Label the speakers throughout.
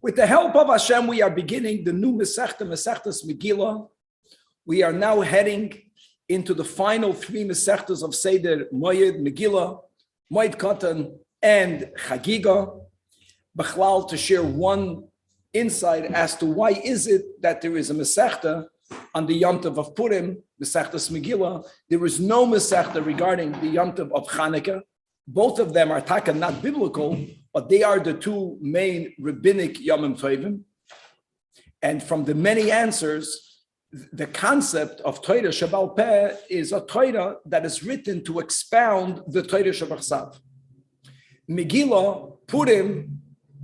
Speaker 1: With the help of Hashem, we are beginning the new Mesechtas Megila. We are now heading into the final three Mesechtas of Seder Moed, Megila, Moed Katan, and Chagiga. Bechlal, to share one insight as to why is it that there is a Mesechta on the Yom Tov of Purim, Mesechtas Megila. There is no Mesechta regarding the Yom Tov of Chanukah. Both of them are taka not biblical, but they are the two main rabbinic Yomim Tovim. And from the many answers, the concept of Torah Shabal Peh is a Torah that is written to expound the Torah Shabachsav. Megillah, Purim,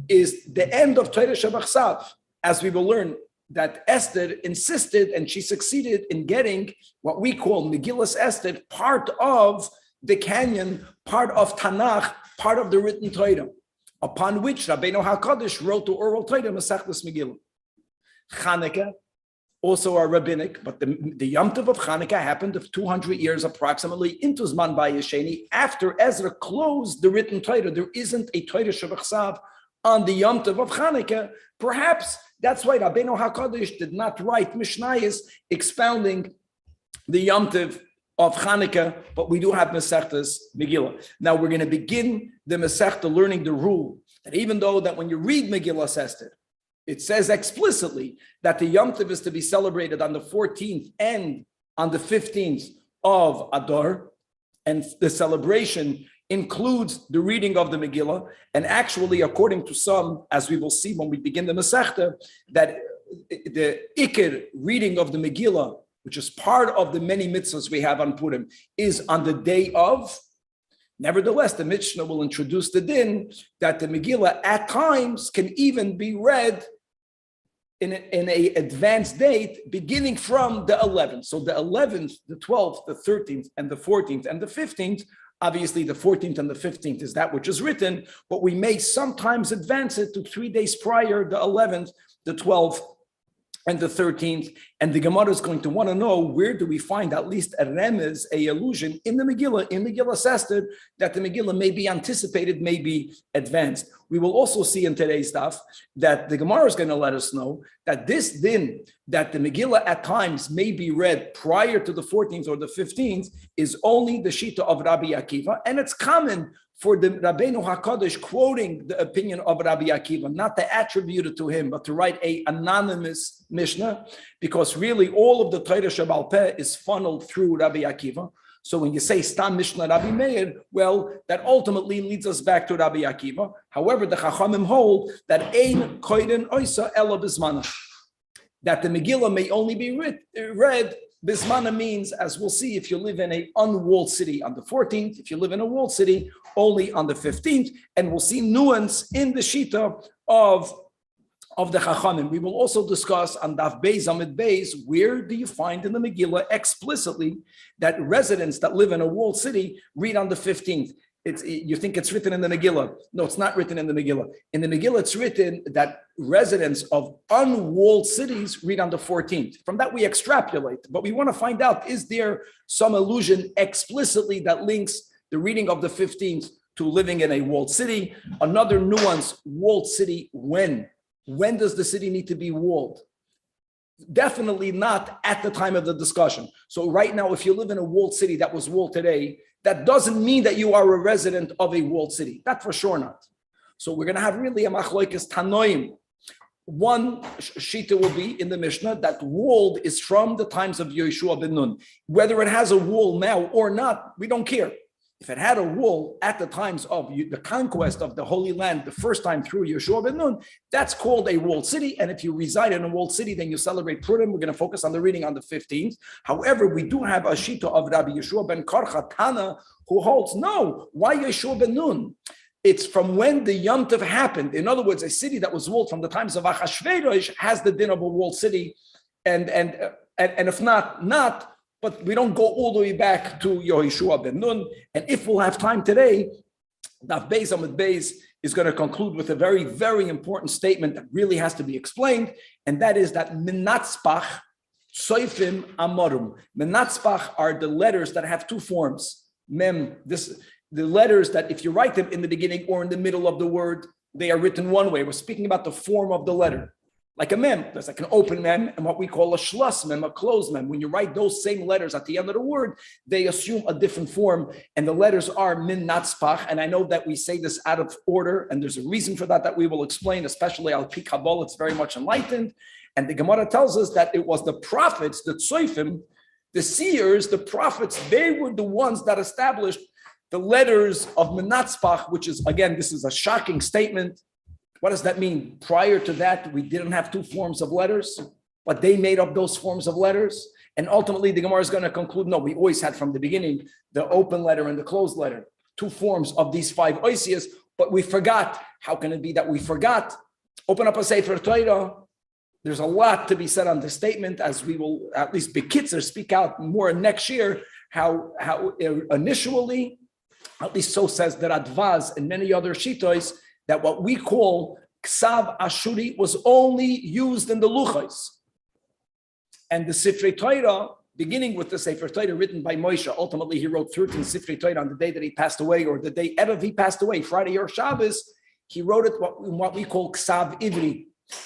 Speaker 1: is the end of Torah Shabachsav, as we will learn that Esther insisted and she succeeded in getting what we call Megillah's Esther, part of the canon, part of Tanach, part of the written Torah, upon which Rabbeinu HaKadosh wrote the oral Torah, Mesechtas Megillah. Chanukah, also are rabbinic, but the Yom Tov of Chanukah happened of 200 years approximately into Zman Bayesheni, after Ezra closed the written Torah. There isn't a Torah Shabachsav on the Yom Tov of Chanukah. Perhaps that's why Rabbeinu HaKadosh did not write Mishnayos expounding the Yom Tov of Chanukah, but we do have Mesechtas Megillah. Now we're going to begin the Mesechta learning the rule that even though that when you read Megillah Esther, it says explicitly that the Yom Tov is to be celebrated on the 14th and on the 15th of Adar, and the celebration includes the reading of the Megillah, and actually, according to some, as we will see when we begin the Mesechta, that the Iker reading of the Megillah, which is part of the many mitzvahs we have on Purim, is on the day of. Nevertheless, the Mishnah will introduce the din that the Megillah at times can even be read in a advanced date, beginning from the 11th. So the 11th, the 12th, the 13th, and the 14th, and the 15th, obviously the 14th and the 15th is that which is written, but we may sometimes advance it to 3 days prior, the 11th, the 12th, and the 13th, and the Gemara is going to want to know where do we find at least a remez, a allusion in the Megillah, in Megillah Esther, that the Megillah may be anticipated, may be advanced. We will also see in today's daf that the Gemara is going to let us know that this din, that the Megillah at times may be read prior to the 14th or the 15th, is only the Shita of Rabbi Akiva, and it's common for the Rabbeinu HaKadosh quoting the opinion of Rabbi Akiva, not to attribute it to him, but to write an anonymous Mishnah, because really all of the Torah Shabal Peh is funneled through Rabbi Akiva. So when you say Stam Mishnah Rabbi Meir, well, that ultimately leads us back to Rabbi Akiva. However, the Chachamim hold that Ein Koren Oisa Ela Bismana, that the Megillah may only be read. Bismana means, as we'll see, if you live in an unwalled city on the 14th, if you live in a walled city, only on the 15th, and we'll see nuance in the Shita of the Chachamim. We will also discuss on Daf Beis Amid Beis, where do you find in the Megillah explicitly that residents that live in a walled city read on the 15th? You think it's written in the Megillah. No, it's not written in the Megillah. In the Megillah, it's written that residents of unwalled cities read on the 14th. From that, we extrapolate. But we want to find out, is there some allusion explicitly that links the reading of the 15th to living in a walled city? Another nuance, walled city, when? When does the city need to be walled? Definitely not at the time of the discussion. So right now, if you live in a walled city that was walled today, that doesn't mean that you are a resident of a walled city. That for sure not. So we're going to have really a machlokes tanoim. One shita will be in the Mishnah that walled is from the times of Yehoshua ben Nun. Whether it has a wall now or not, we don't care. If it had a wall at the times of the conquest of the Holy Land, the first time through Yehoshua ben Nun, that's called a walled city. And if you reside in a walled city, then you celebrate Purim. We're going to focus on the reading on the 15th. However, we do have a shita of Rabbi Yeshua ben Karcha Tana, who holds, no, why Yehoshua ben Nun? It's from when the Yom Tov happened. In other words, a city that was walled from the times of Achashverosh has the din of a walled city. And if not, but we don't go all the way back to Yehoshua ben Nun. And if we'll have time today, Daf Beis Amid Beis is going to conclude with a very, very important statement that really has to be explained, and that is that Menatzpach, Soifim, Amorum. Menatzpach are the letters that have two forms. Mem, the letters that if you write them in the beginning or in the middle of the word, they are written one way. We're speaking about the form of the letter. Like a mem, there's like an open mem and what we call a schloss mem, a closed mem. When you write those same letters at the end of the word, they assume a different form, and the letters are min natzpach. And I know that we say this out of order, and there's a reason for that we will explain, especially al pi Kabbalah. It's very much enlightened. And the Gemara tells us that it was the prophets, the tzoifim, the seers, the prophets, they were the ones that established the letters of min natzpach, which is, again, this is a shocking statement. What does that mean? Prior to that, we didn't have two forms of letters, but they made up those forms of letters. And ultimately, the Gemara is going to conclude, no, we always had from the beginning the open letter and the closed letter, two forms of these five oisias, but we forgot. How can it be that we forgot? Open up a Sefer Torah. There's a lot to be said on this statement, as we will, at least Bekitzer, speak out more next year, how initially, at least so says the Radvaz and many other Shittos, that what we call Ksav Ashuri was only used in the Luchos. And the Sifrei Torah, beginning with the Sefer Torah written by Moshe, ultimately he wrote 13 Sifrei Torah on the day that he passed away, or the day Erev he passed away, Friday or Shabbos, he wrote it what we call Ksav Ivri.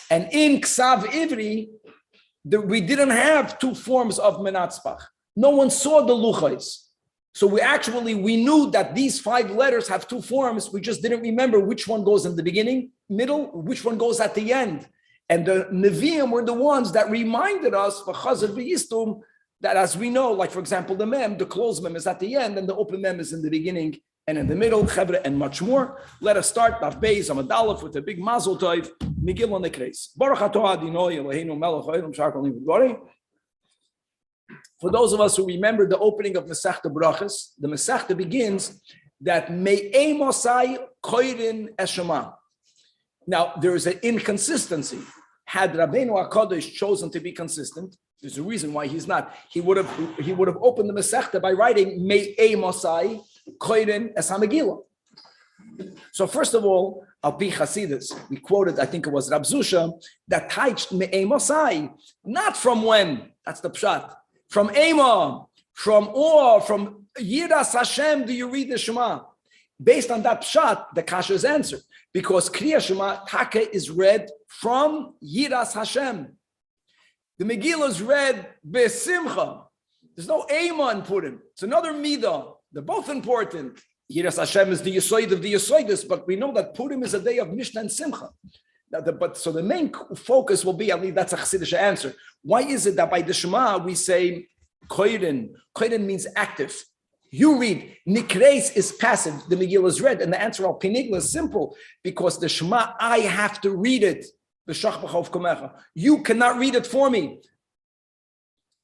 Speaker 1: And in Ksav Ivri, we didn't have two forms of Menatzpach. No one saw the Luchos. So we knew that these five letters have two forms. We just didn't remember which one goes in the beginning, middle, which one goes at the end. And the Nevi'im were the ones that reminded us, that as we know, like for example, the mem, the closed mem is at the end, and the open mem is in the beginning and in the middle, chevre, and much more. Let us start Daf Beis Amud Aleph with a big mazel tov, Megila Nekreis. Baruch atah Adonai Eloheinu melech haolam shar kol v'dvarim. For those of us who remember the opening of Masechta Brachas, the Masechta begins that Me'ei Mosai Koren Eshama. Now, there is an inconsistency. Had Rabbeinu HaKadosh chosen to be consistent, there's a reason why he's not. He would have opened the Masechta by writing Me'ei Mosai Koren Eshama. So first of all, Al Pi Chasidus, we quoted, I think it was Rab Zusha, that taiched Me'ei Mosai, not from when, that's the pshat. From Ema, from Or, from Yiras Hashem, do you read the Shema? Based on that pshat, the kasha is answered. Because Kriya Shema, Taka is read from Yiras Hashem. The Megillah is read Besimcha. There's no Ema in Purim. It's another Midah. They're both important. Yiras Hashem is the Yisoid of the Yisoidus, but we know that Purim is a day of Mishnah and Simcha. So the main focus will be, I believe that's a Chassidish answer. Why is it that by the Shema we say Koren? Koren means active. You read, Nikreis is passive, the Megillah is read, and the answer al Pinigla is simple, because the Shema, I have to read it. You cannot read it for me.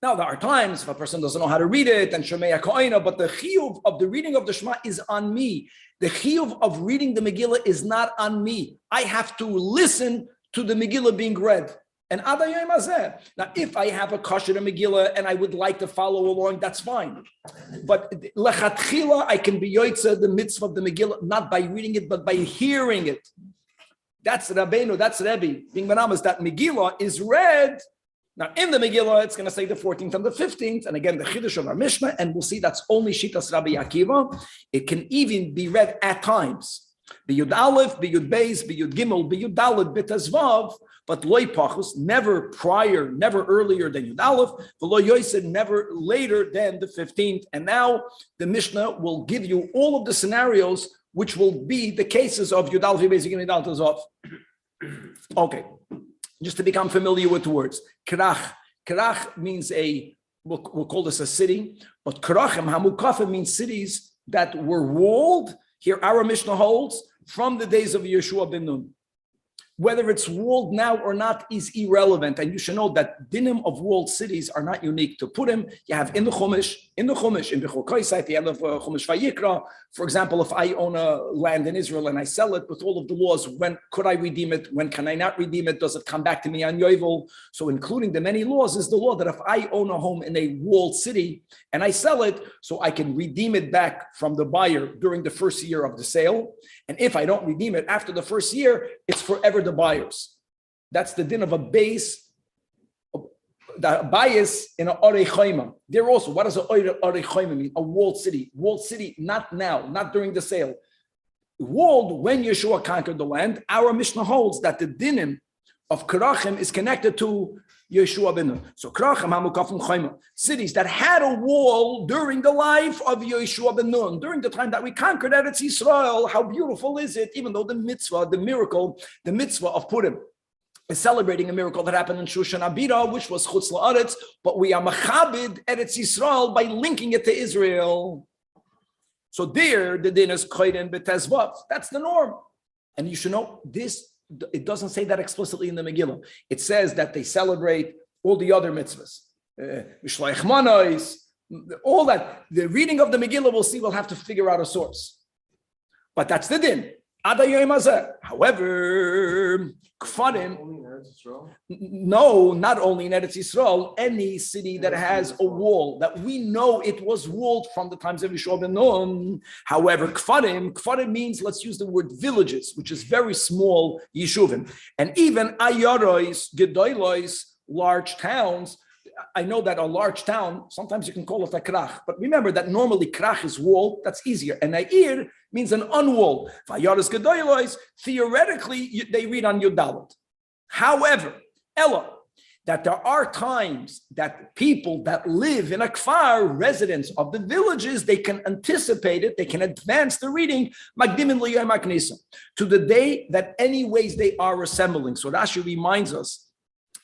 Speaker 1: Now, there are times if a person doesn't know how to read it, and Shemei HaKoina, but the chiyuv of the reading of the Shema is on me. The chiyuv of reading the Megillah is not on me. I have to listen to the Megillah being read. And Adayim Azeh. Now, if I have a kosher Megillah and I would like to follow along, that's fine. But lechatchila, I can be yoytze the mitzvah of the Megillah, not by reading it, but by hearing it. That's Rabbeinu, that's Rebbe. Being Banamas, that Megillah is read. Now, in the Megillah, it's going to say the 14th and the 15th, and again, the Chiddush of our Mishnah, and we'll see that's only Shitas Rabbi Akiva. It can even be read at times. B'Yud Aleph, B'Yud Beis, B'Yud Gimel, B'Yud Dalet, B'Tezvav, but Loi Pachus, never prior, never earlier than Yud Aleph, V'Lo Yosef, never later than the 15th. And now the Mishnah will give you all of the scenarios which will be the cases of Yud Aleph, Beis, Gimel, Dalet, Tezvav. Okay. Just to become familiar with the words. Krach. Krach means we'll call this a city, but Krachim, Hamukafim means cities that were walled. Here our Mishnah holds from the days of Yeshua ben Nun. Whether it's walled now or not is irrelevant. And you should know that dinim of walled cities are not unique to Purim. You have in the Chumash, in Bechokosai, at the end of Chumash Vayikra. For example, if I own a land in Israel and I sell it with all of the laws, when could I redeem it? When can I not redeem it? Does it come back to me on Yovel? So including the many laws is the law that if I own a home in a walled city and I sell it, so I can redeem it back from the buyer during the first year of the sale. And if I don't redeem it after the first year, it's forever the buyers. That's the din of a base, the bias in an orei chayma. There also, what does an orei chayma mean? A walled city. Walled city, not now, not during the sale. walled when Yeshua conquered the land. Our Mishnah holds that the dinim of Kerachim is connected to Yeshua ben Nun. So Kerachim hamukafim chayma, cities that had a wall during the life of Yeshua ben Nun, during the time that we conquered Eretz Yisrael. How beautiful is it? Even though the mitzvah, the miracle, the mitzvah of Purim is celebrating a miracle that happened in Shushan Abira, which was Chutz La'aretz, but we are machabed Eretz Yisrael by linking it to Israel. So there, the din is Koren B'Tezvav. That's the norm. And you should know this. It doesn't say that explicitly in the Megillah. It says that they celebrate all the other mitzvahs. Mishloach Manos, all that. The reading of the Megillah, we'll have to figure out a source. But that's the din. However, Kfarim, no, not only in Eretz Yisrael, any city that has a wall, that we know it was walled from the times of Yeshua ben Nun. However, Kfarim means, let's use the word villages, which is very small yeshuvim. And even ayarois, gedoylois, large towns. I know that a large town, sometimes you can call it a krach, but remember that normally krach is wall, that's easier. And na'ir means an unwall. Theoretically, they read on Yudalit. However, Ella, that there are times that people that live in a kfar, residents of the villages, they can anticipate it, they can advance the reading to the day that anyways they are assembling. So Rashi reminds us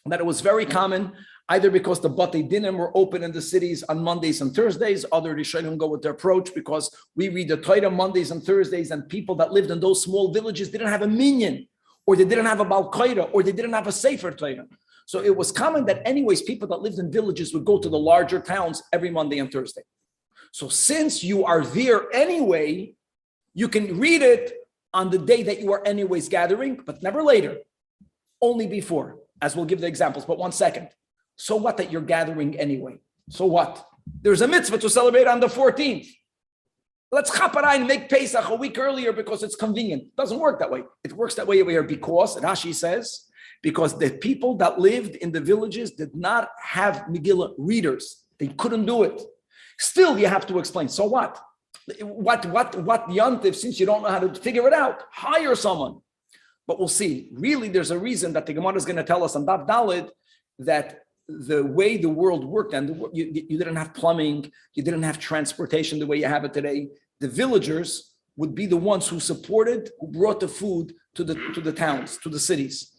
Speaker 1: that it was very common, either because the Batei Dinim were open in the cities on Mondays and Thursdays, other Rishonim go with their approach because we read the Torah Mondays and Thursdays, and people that lived in those small villages didn't have a minyan, or they didn't have a Baal Koira, or they didn't have a Sefer Torah. So it was common that anyways, people that lived in villages would go to the larger towns every Monday and Thursday. So since you are there anyway, you can read it on the day that you are anyways gathering, but never later, only before, as we'll give the examples. But 1 second. So what that you're gathering anyway? So what? There's a mitzvah to celebrate on the 14th. Let's chaparai and make Pesach a week earlier because it's convenient. It doesn't work that way. It works that way over here because, Rashi says, because the people that lived in the villages did not have Megillah readers. They couldn't do it. Still, you have to explain. So what? What yantiv, since you don't know how to figure it out? Hire someone. But we'll see. Really, there's a reason that the Gemara is going to tell us on Daf Daled that the way the world worked, and you didn't have plumbing, you didn't have transportation the way you have it today. The villagers would be the ones who supported, who brought the food to the towns, to the cities.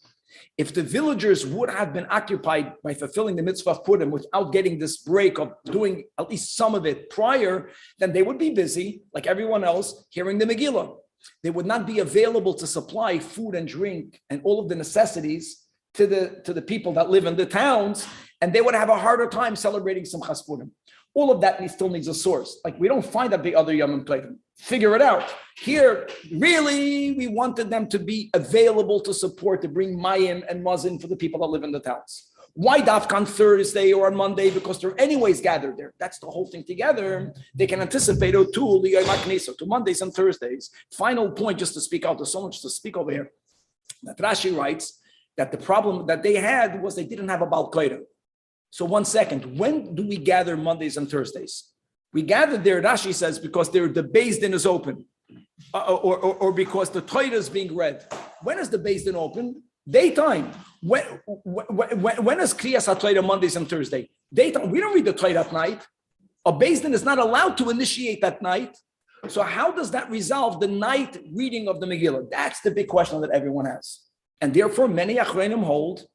Speaker 1: If the villagers would have been occupied by fulfilling the mitzvah of Purim without getting this break of doing at least some of it prior, then they would be busy, like everyone else, hearing the Megillah. They would not be available to supply food and drink and all of the necessities to the people that live in the towns, and they would have a harder time celebrating Simchas Purim. All of that still needs a source. Like we don't find that the other Yomim Tovim. Figure it out. Here, really, we wanted them to be available to support, to bring Mayim and Mazin for the people that live in the towns. Why Dafka on Thursday or on Monday? Because they're anyways gathered there. That's the whole thing together. They can anticipate to Mondays and Thursdays. Final point, just to speak out. There's so much to speak over here. That Rashi writes that the problem that they had was they didn't have a Baal Koira. So 1 second, when do we gather Mondays and Thursdays? We gather there, Rashi says, because the Beis Din is open, or because the Torah is being read. When is the Beis Din open? Daytime. When is Kriyas HaTorah Mondays and Thursday? Daytime. We don't read the Torah at night. A Beis Din is not allowed to initiate at night. So how does that resolve the night reading of the Megillah? That's the big question that everyone has. And therefore, many Achronim hold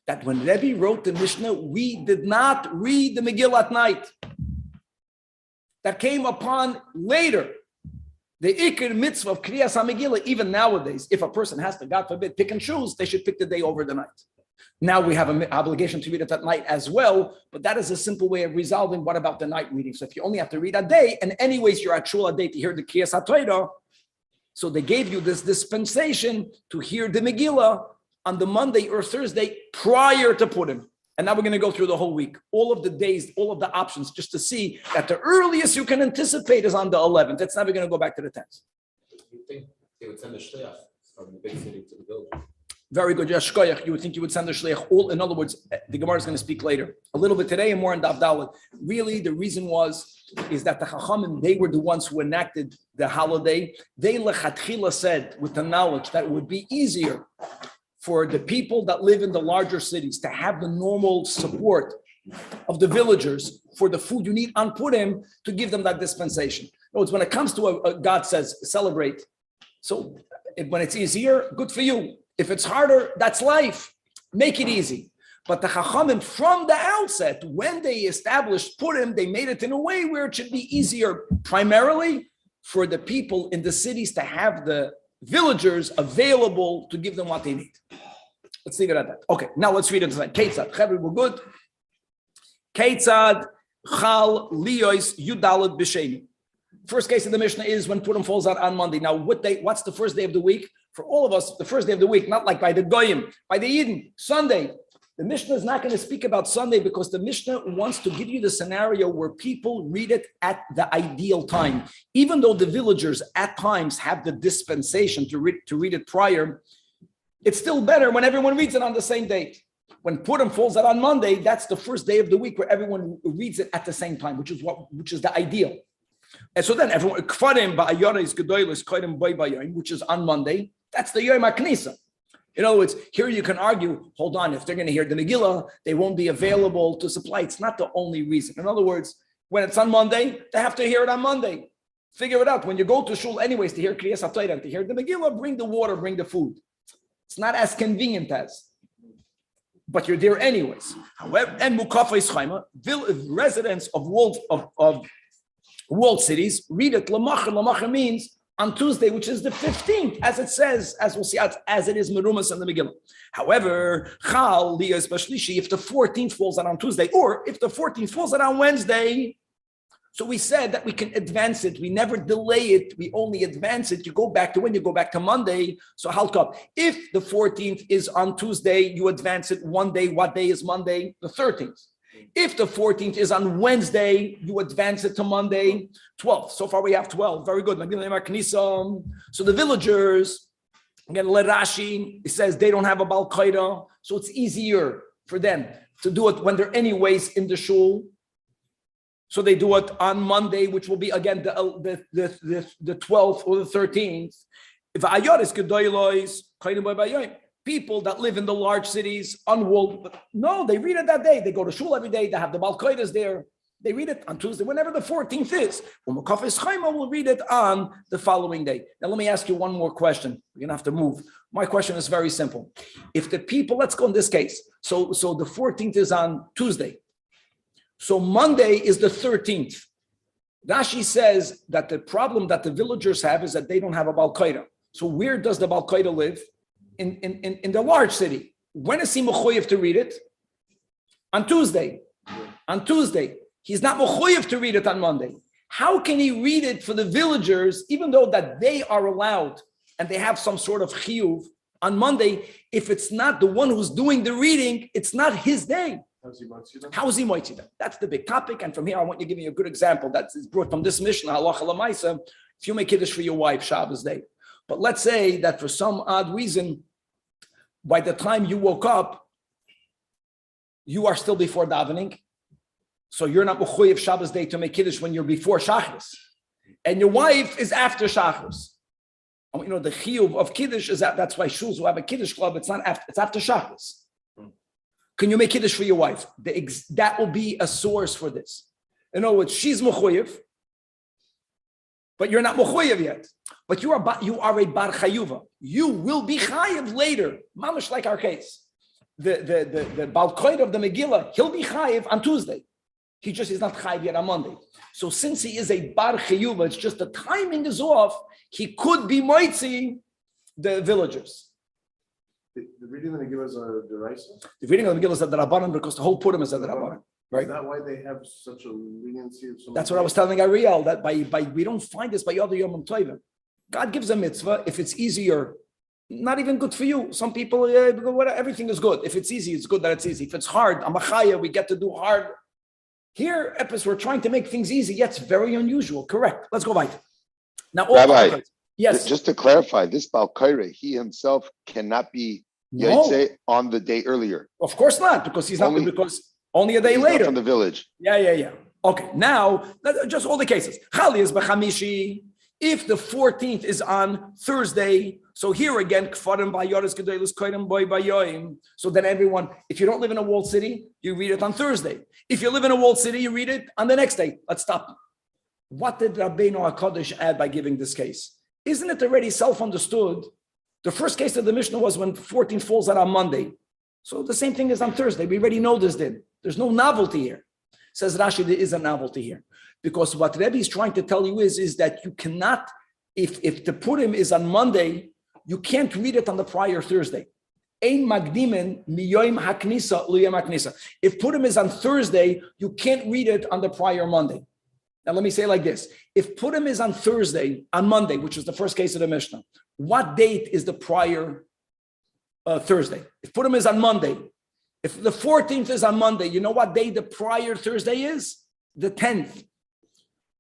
Speaker 1: that when Rebbe wrote the Mishnah, we did not read the Megillah at night. That came upon later. The Iker mitzvah of Kriyas HaMegillah, even nowadays, if a person has to, God forbid, pick and choose, they should pick the day over the night. Now we have an obligation to read it at night as well, but that is a simple way of resolving what about the night reading. So if you only have to read a day, and anyways you're at Shul a day to hear the Kriyas HaTorah, so they gave you this dispensation to hear the Megillah on the Monday or Thursday prior to Purim. And now we're going to go through the whole week, all of the days, all of the options, just to see that the earliest you can anticipate is on the 11th. It's never going to go back to the 10th.
Speaker 2: You think they would send a shliach from the big city to the village?
Speaker 1: Very good. Yes, shkoyach. You would think you would send a shliach. All, in other words, the Gemara is going to speak later. A little bit today and more in Daf Dalet. Really, the reason is that the Chachamim, they were the ones who enacted the holiday. They lechatchila said, with the knowledge that it would be easier for the people that live in the larger cities to have the normal support of the villagers for the food you need on Purim, to give them that dispensation. In other words, when it comes to God says celebrate. So when it's easier, good for you. If it's harder, that's life. Make it easy. But the Chachamim, from the outset, when they established Purim, they made it in a way where it should be easier, primarily for the people in the cities to have the villagers available to give them what they need. Let's leave it at that. Okay, now let's read it. Keitzad, Chevri, we're good. Keitzad, Chal, Liyos, Yudalet, B'Sheni. First case of the Mishnah is when Purim falls out on Monday. Now, what's the first day of the week? For all of us, the first day of the week, not like by the Goyim, by the Yidden, Sunday. The Mishnah is not going to speak about Sunday because the Mishnah wants to give you the scenario where people read it at the ideal time. Even though the villagers at times have the dispensation to read it prior, it's still better when everyone reads it on the same date. When Purim falls out on Monday, that's the first day of the week where everyone reads it at the same time, which is the ideal. And so then everyone, which is on Monday, that's the Yom HaKnisa. In other words, here you can argue, hold on, if they're going to hear the Megila, they won't be available to supply. It's not the only reason. In other words, when it's on Monday, they have to hear it on Monday. Figure it out. When you go to shul anyways to hear Kriyas HaTorah and to hear the Megillah, bring the water, bring the food. It's not as convenient as, but you're there anyways. However, and Mukafah residents of walled cities read it lamacher. Lamacher means on Tuesday, which is the 15th, as it says, as we'll see, as it is merumas in the Megillah. However, Chal, Liyah, especially if the 14th falls out on Tuesday, or if the 14th falls out on Wednesday, so we said that we can advance it. We never delay it. We only advance it. You go back to when? You go back to Monday. So halka. If the 14th is on Tuesday, you advance it one day. What day is Monday? The 13th. If the 14th is on Wednesday, you advance it to Monday, 12th. So far we have 12. Very good. So the villagers, again, Rashi, it says they don't have a Bal Qaeda, so it's easier for them to do it when they're anyways in the shul. So they do it on Monday, which will be again the 12th or the 13th. If people that live in the large cities, unwalled, but no, they read it that day. They go to shul every day. They have the Balkoidas there. They read it on Tuesday, whenever the 14th is. We'll read it on the following day. Now, let me ask you one more question. We're going to have to move. My question is very simple. If the people, let's go in this case. So the 14th is on Tuesday. So Monday is the 13th. Rashi says that the problem that the villagers have is that they don't have a Balkoida. So where does the Balkoida live? In the large city. When is he mechuyev to read it? On Tuesday. On Tuesday. He's not mechuyev to read it on Monday. How can he read it for the villagers, even though that they are allowed and they have some sort of chiyuv on Monday, if it's not the one who's doing the reading, it's not his day. How is he moitzi them? That's the big topic. And from here, I want you to give me a good example that is brought from this Mishnah, halacha l'maisa. If you make kiddush for your wife, Shabbos day. But let's say that for some odd reason, by the time you woke up, you are still before davening. So you're not mechuyev Shabbos day to make kiddush when you're before Shachris. And your wife is after Shachris. You know, the chiyuv of kiddush is that's why shuls who have a kiddush club, it's not after, it's after Shachris. Can you make kiddush for your wife? That will be a source for this. In other words, she's mechuyev, but you're not mechuyev yet. But you are a bar chayuva. You will be chayiv later. Mamash like our case. The Bal Koid of the Megillah, he'll be chayiv on Tuesday. He's not chayiv yet on Monday. So since he is a bar chayuva, it's just the timing is off. He could be moitzi the villagers.
Speaker 2: The reading of the Megillah is a derisa?
Speaker 1: The reading of the Megillah is a derabanan because the whole Purim is a derabanan. Right?
Speaker 2: Is that why they have such a leniency?
Speaker 1: That's what I was telling Ariel, that by we don't find this by other Yom Tovim. God gives a mitzvah. If it's easier, not even good for you. Some people, everything is good. If it's easy, it's good that it's easy. If it's hard, amachaya, we get to do hard. Here, Epis, we're trying to make things easy, yet it's very unusual. Correct. Let's go back. Now,
Speaker 3: Rabbi,
Speaker 1: yes.
Speaker 3: Just to clarify, this Balkaira, he himself cannot be
Speaker 1: No,
Speaker 3: say on the day earlier.
Speaker 1: of course not, because he's not, because only a day
Speaker 3: He's
Speaker 1: later.
Speaker 3: not from the village.
Speaker 1: Yeah. Okay, now, just all the cases. If the 14th is on Thursday, so here again, so then everyone, if you don't live in a walled city, you read it on Thursday. If you live in a walled city, you read it on the next day. Let's stop. What did Rabbeinu HaKadosh add by giving this case? Isn't it already self-understood? The first case of the Mishnah was when 14 falls out on Monday. So the same thing is on Thursday. We already know this then. There's no novelty here. Says Rashi, there is a novelty here. Because what Rebbe is trying to tell you is that you cannot, if the Purim is on Monday, you can't read it on the prior Thursday. Ein magdimen miyoim haknisa luyom haknisa. If Purim is on Thursday, you can't read it on the prior Monday. Now let me say it like this. If Purim is on Monday, which is the first case of the Mishnah, what date is the prior Thursday? If Purim is on Monday, if the 14th is on Monday, you know what day the prior Thursday is? The 10th.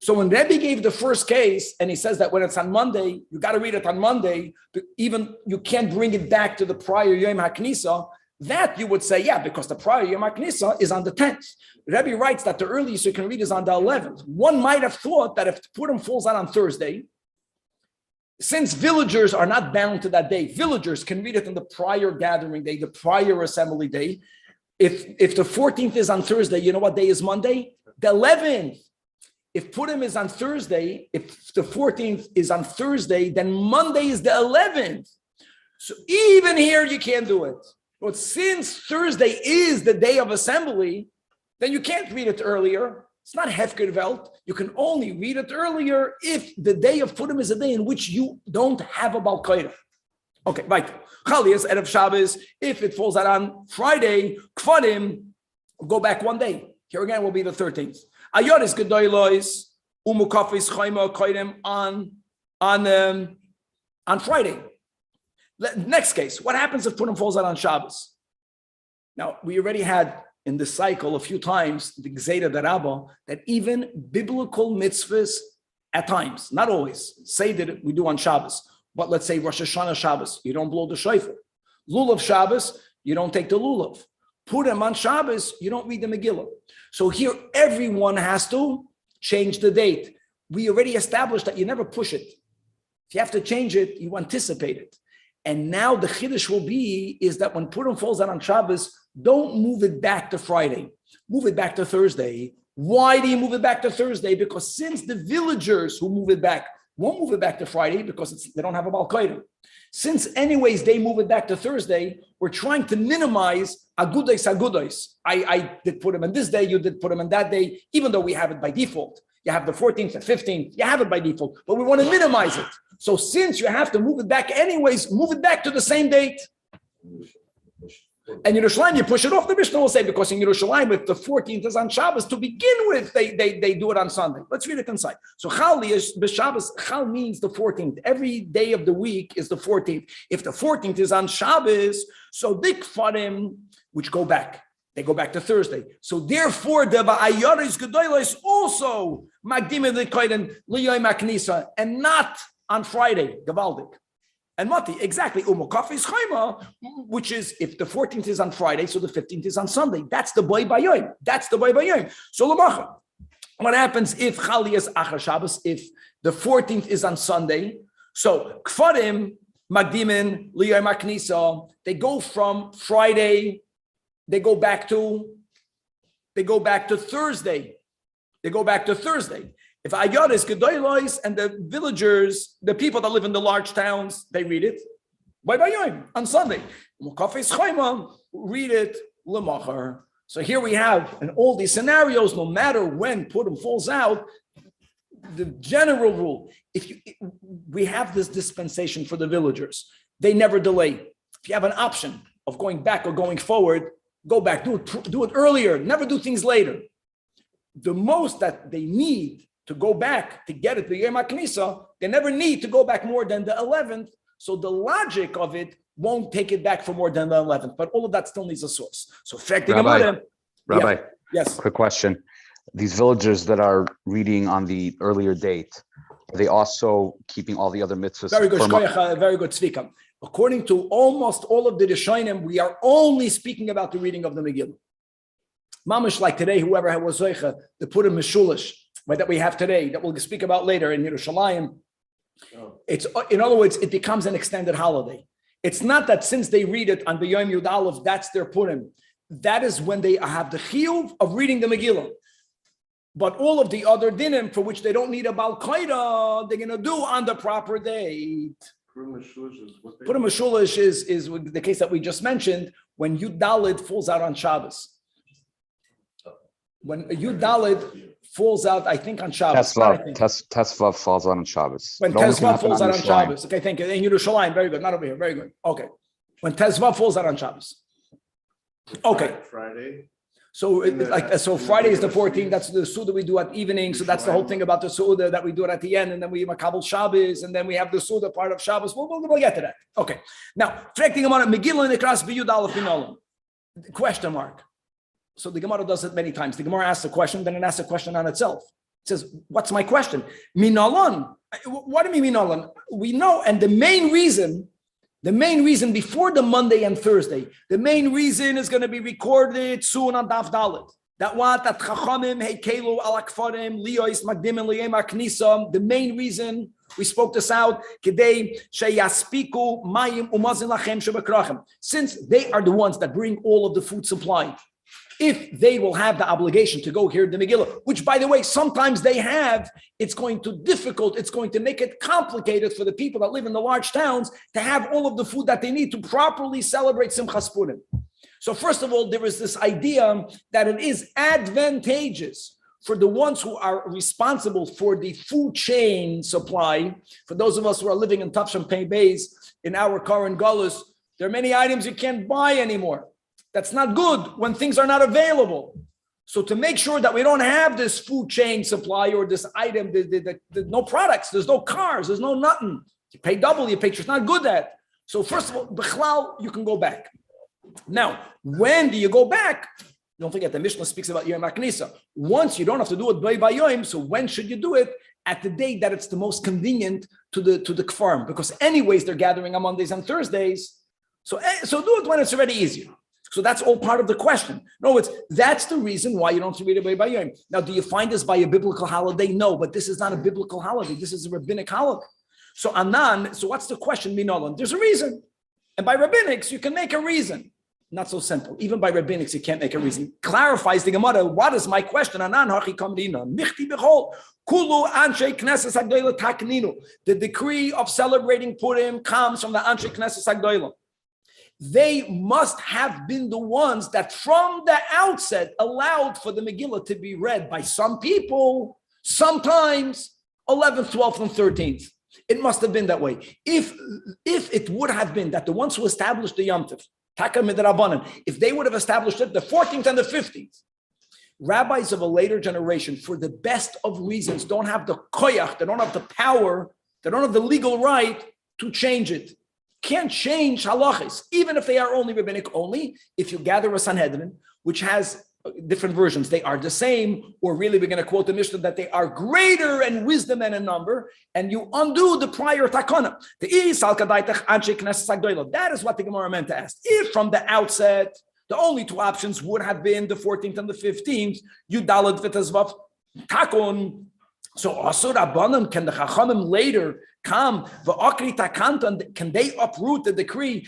Speaker 1: So when Rebbe gave the first case, and he says that when it's on Monday, you got to read it on Monday, even you can't bring it back to the prior Yom HaKnisa, that you would say, yeah, because the prior Yom HaKnisa is on the 10th. Rebbe writes that the earliest you can read is on the 11th. One might have thought that if Purim falls out on Thursday, since villagers are not bound to that day, villagers can read it on the prior gathering day, the prior assembly day. If the 14th is on Thursday, you know what day is Monday? The 11th. If Purim is on Thursday, if the 14th is on Thursday, then Monday is the 11th. So even here, you can't do it. But since Thursday is the day of assembly, then you can't read it earlier. It's not Hefker Welt. You can only read it earlier if the day of Purim is a day in which you don't have a Balkaira. Okay, right. Chalias, Erev Shabbos, if it falls out on Friday, Kvarim, go back one day. Here again will be the 13th. Ayoris Gedoylois, Umukafis Chayma Koidem on Friday. Next case, what happens if Purim falls out on Shabbos? Now, we already had in this cycle a few times the Gzeira Darabah that even biblical mitzvahs at times, not always, say that we do on Shabbos, but let's say Rosh Hashanah Shabbos, you don't blow the shofar. Lulav Shabbos, you don't take the lulav. Purim on Shabbos, you don't read the Megillah. So here, everyone has to change the date. We already established that you never push it. If you have to change it, you anticipate it. And now the chiddush will be is that when Purim falls out on Shabbos, don't move it back to Friday. Move it back to Thursday. Why do you move it back to Thursday? Because since the villagers who move it back won't move it back to Friday because they don't have a Balkaira. Since anyways they move it back to Thursday, we're trying to minimize agudos. I did put them on this day, you did put them on that day, even though we have it by default. You have the 14th and 15th, you have it by default, but we want to minimize it. So since you have to move it back anyways, move it back to the same date. And Yerushalayim, you push it off, the Mishnah will say, because in Yerushalayim, if the 14th is on Shabbos, to begin with, they do it on Sunday. Let's read it inside. So Chal is B'Shabbos, Chal means the 14th. Every day of the week is the 14th. If the 14th is on Shabbos, so Dik Farim, which go back. They go back to Thursday. So therefore, the Ba'ayaris Gedoyla is also Magdim L'Koiden L'Yoyim HaKnisa, and not on Friday, Gavaldik. And Mati, exactly, Umukafis Chayma, which is if the 14th is on Friday, so the 15th is on Sunday. That's the boy Bayoim. That's the boy Bayoim. So Lamacha. What happens if Chali is Achar Shabbos, if the 14th is on Sunday? So Kfarim, Magdimin, Liyam Aknisa, they go from Friday, they go back to Thursday. They go back to Thursday. If Ayaris Gedoylois and the villagers, the people that live in the large towns, they read it by Bayom on Sunday. Read it Lemachar. So here we have in all these scenarios, no matter when Purim falls out, the general rule, we have this dispensation for the villagers. They never delay. If you have an option of going back or going forward, go back, do it earlier, never do things later. The most that they need to go back to get it to Yom HaKnisa, they never need to go back more than the 11th. So the logic of it won't take it back for more than the 11th. But all of that still needs a source. So
Speaker 4: Rabbi,
Speaker 1: yes.
Speaker 4: Quick question. These villagers that are reading on the earlier date,
Speaker 3: Are they also keeping all the other mitzvahs?
Speaker 1: Very good, very good, Tzvika. According to almost all of the Rishonim, we are only speaking about the reading of the Megillah. Mamish, like today, whoever was Zoicha, the Purim Mishulish, right, that we have today, that we'll speak about later in Yerushalayim. It's, in other words, it becomes an extended holiday. It's not that since they read it on the Yom Yud Aleph, that's their Purim. That is when they have the chiyuv of reading the Megillah. But all of the other dinim for which they don't need a Bal Qaeda, they're going to do on the proper date. Purim Mishulish is the case that we just mentioned, when Yud Dalid falls out on Shabbos. When Yud Dalid falls out, I think on Shabbos.
Speaker 3: Tesvav falls out on Shabbos.
Speaker 1: When Tesvav falls out on Shabbos. Okay, thank you. In Yerushalayim, very good. Not over here, very good. Okay. When Tesvav falls out on Shabbos. Okay.
Speaker 2: Friday.
Speaker 1: So Friday is the 14th. That's the Suda we do at evening. So that's the whole thing about the Suda that we do it at the end. And then we Makabel Shabbos. And then we have the Suda part of Shabbos. We'll get to that. Okay. Now, reflecting on Megillah and Ikras B'Yud Aleph Inolam. Question mark. So the Gemara does it many times. The Gemara asks a question, then it asks a question on itself. It says, what's my question? Minalan. What do you mean Minalan? We know, and the main reason before the Monday and Thursday, the main reason is going to be recorded soon on Daf Dalet. That Chachamim, Heikelu, Alakfarim, Liyos, Magdim, and Liyema Knisam. The main reason, we spoke this out, Kedei, Sheyaspiku, Mayim, Umazin Lachem, Shebekrachem. Since they are the ones that bring all of the food supply, if they will have the obligation to go hear the Megillah, which, by the way, sometimes they have, it's going to make it complicated for the people that live in the large towns to have all of the food that they need to properly celebrate Simchas Purim. So first of all, there is this idea that it is advantageous for the ones who are responsible for the food chain supply. For those of us who are living in Tafsham Pei Beis, in our current Galus, there are many items you can't buy anymore. That's not good when things are not available. So to make sure that we don't have this food chain supply or this item, no products, there's no cars, there's no nothing. You pay double, you pay, it's not good at. So first of all, Bichlal, you can go back. Now, when do you go back? Don't forget, the Mishnah speaks about Yom HaKnisa. Once you don't have to do it by Yom, so when should you do it? At the day that it's the most convenient to the Kfarm. Because anyways, they're gathering on Mondays and Thursdays. So do it when it's already easier. So that's all part of the question. No, that's the reason why you don't read it by Yom. Now, do you find this by a biblical holiday? No, but this is not a biblical holiday. This is a rabbinic holiday. So what's the question? Minolan. There's a reason. And by rabbinics, you can make a reason. Not so simple. Even by rabbinics, you can't make a reason. Clarifies the Gemara. What is my question? The decree of celebrating Purim comes from the Anshe Knesset Agdoila. They must have been the ones that from the outset allowed for the Megillah to be read by some people, sometimes 11th, 12th, and 13th. It must have been that way. If it would have been that the ones who established the Yom Tov, Taka Midrabanan, if they would have established it the 14th and the 15th, rabbis of a later generation, for the best of reasons, don't have the koyach, they don't have the power, they don't have the legal right to change it. Can't change halachas, even if they are only rabbinic only. If you gather a Sanhedrin, which has different versions, they are the same, or really we're going to quote the Mishnah that they are greater in wisdom and in number, and you undo the prior takana. That is what the Gemara meant to ask. If from the outset, the only two options would have been the 14th and the 15th, Yudalad Vitazvav Takon. So Asur Abanam, can the Chachamim later come, can they uproot the decree,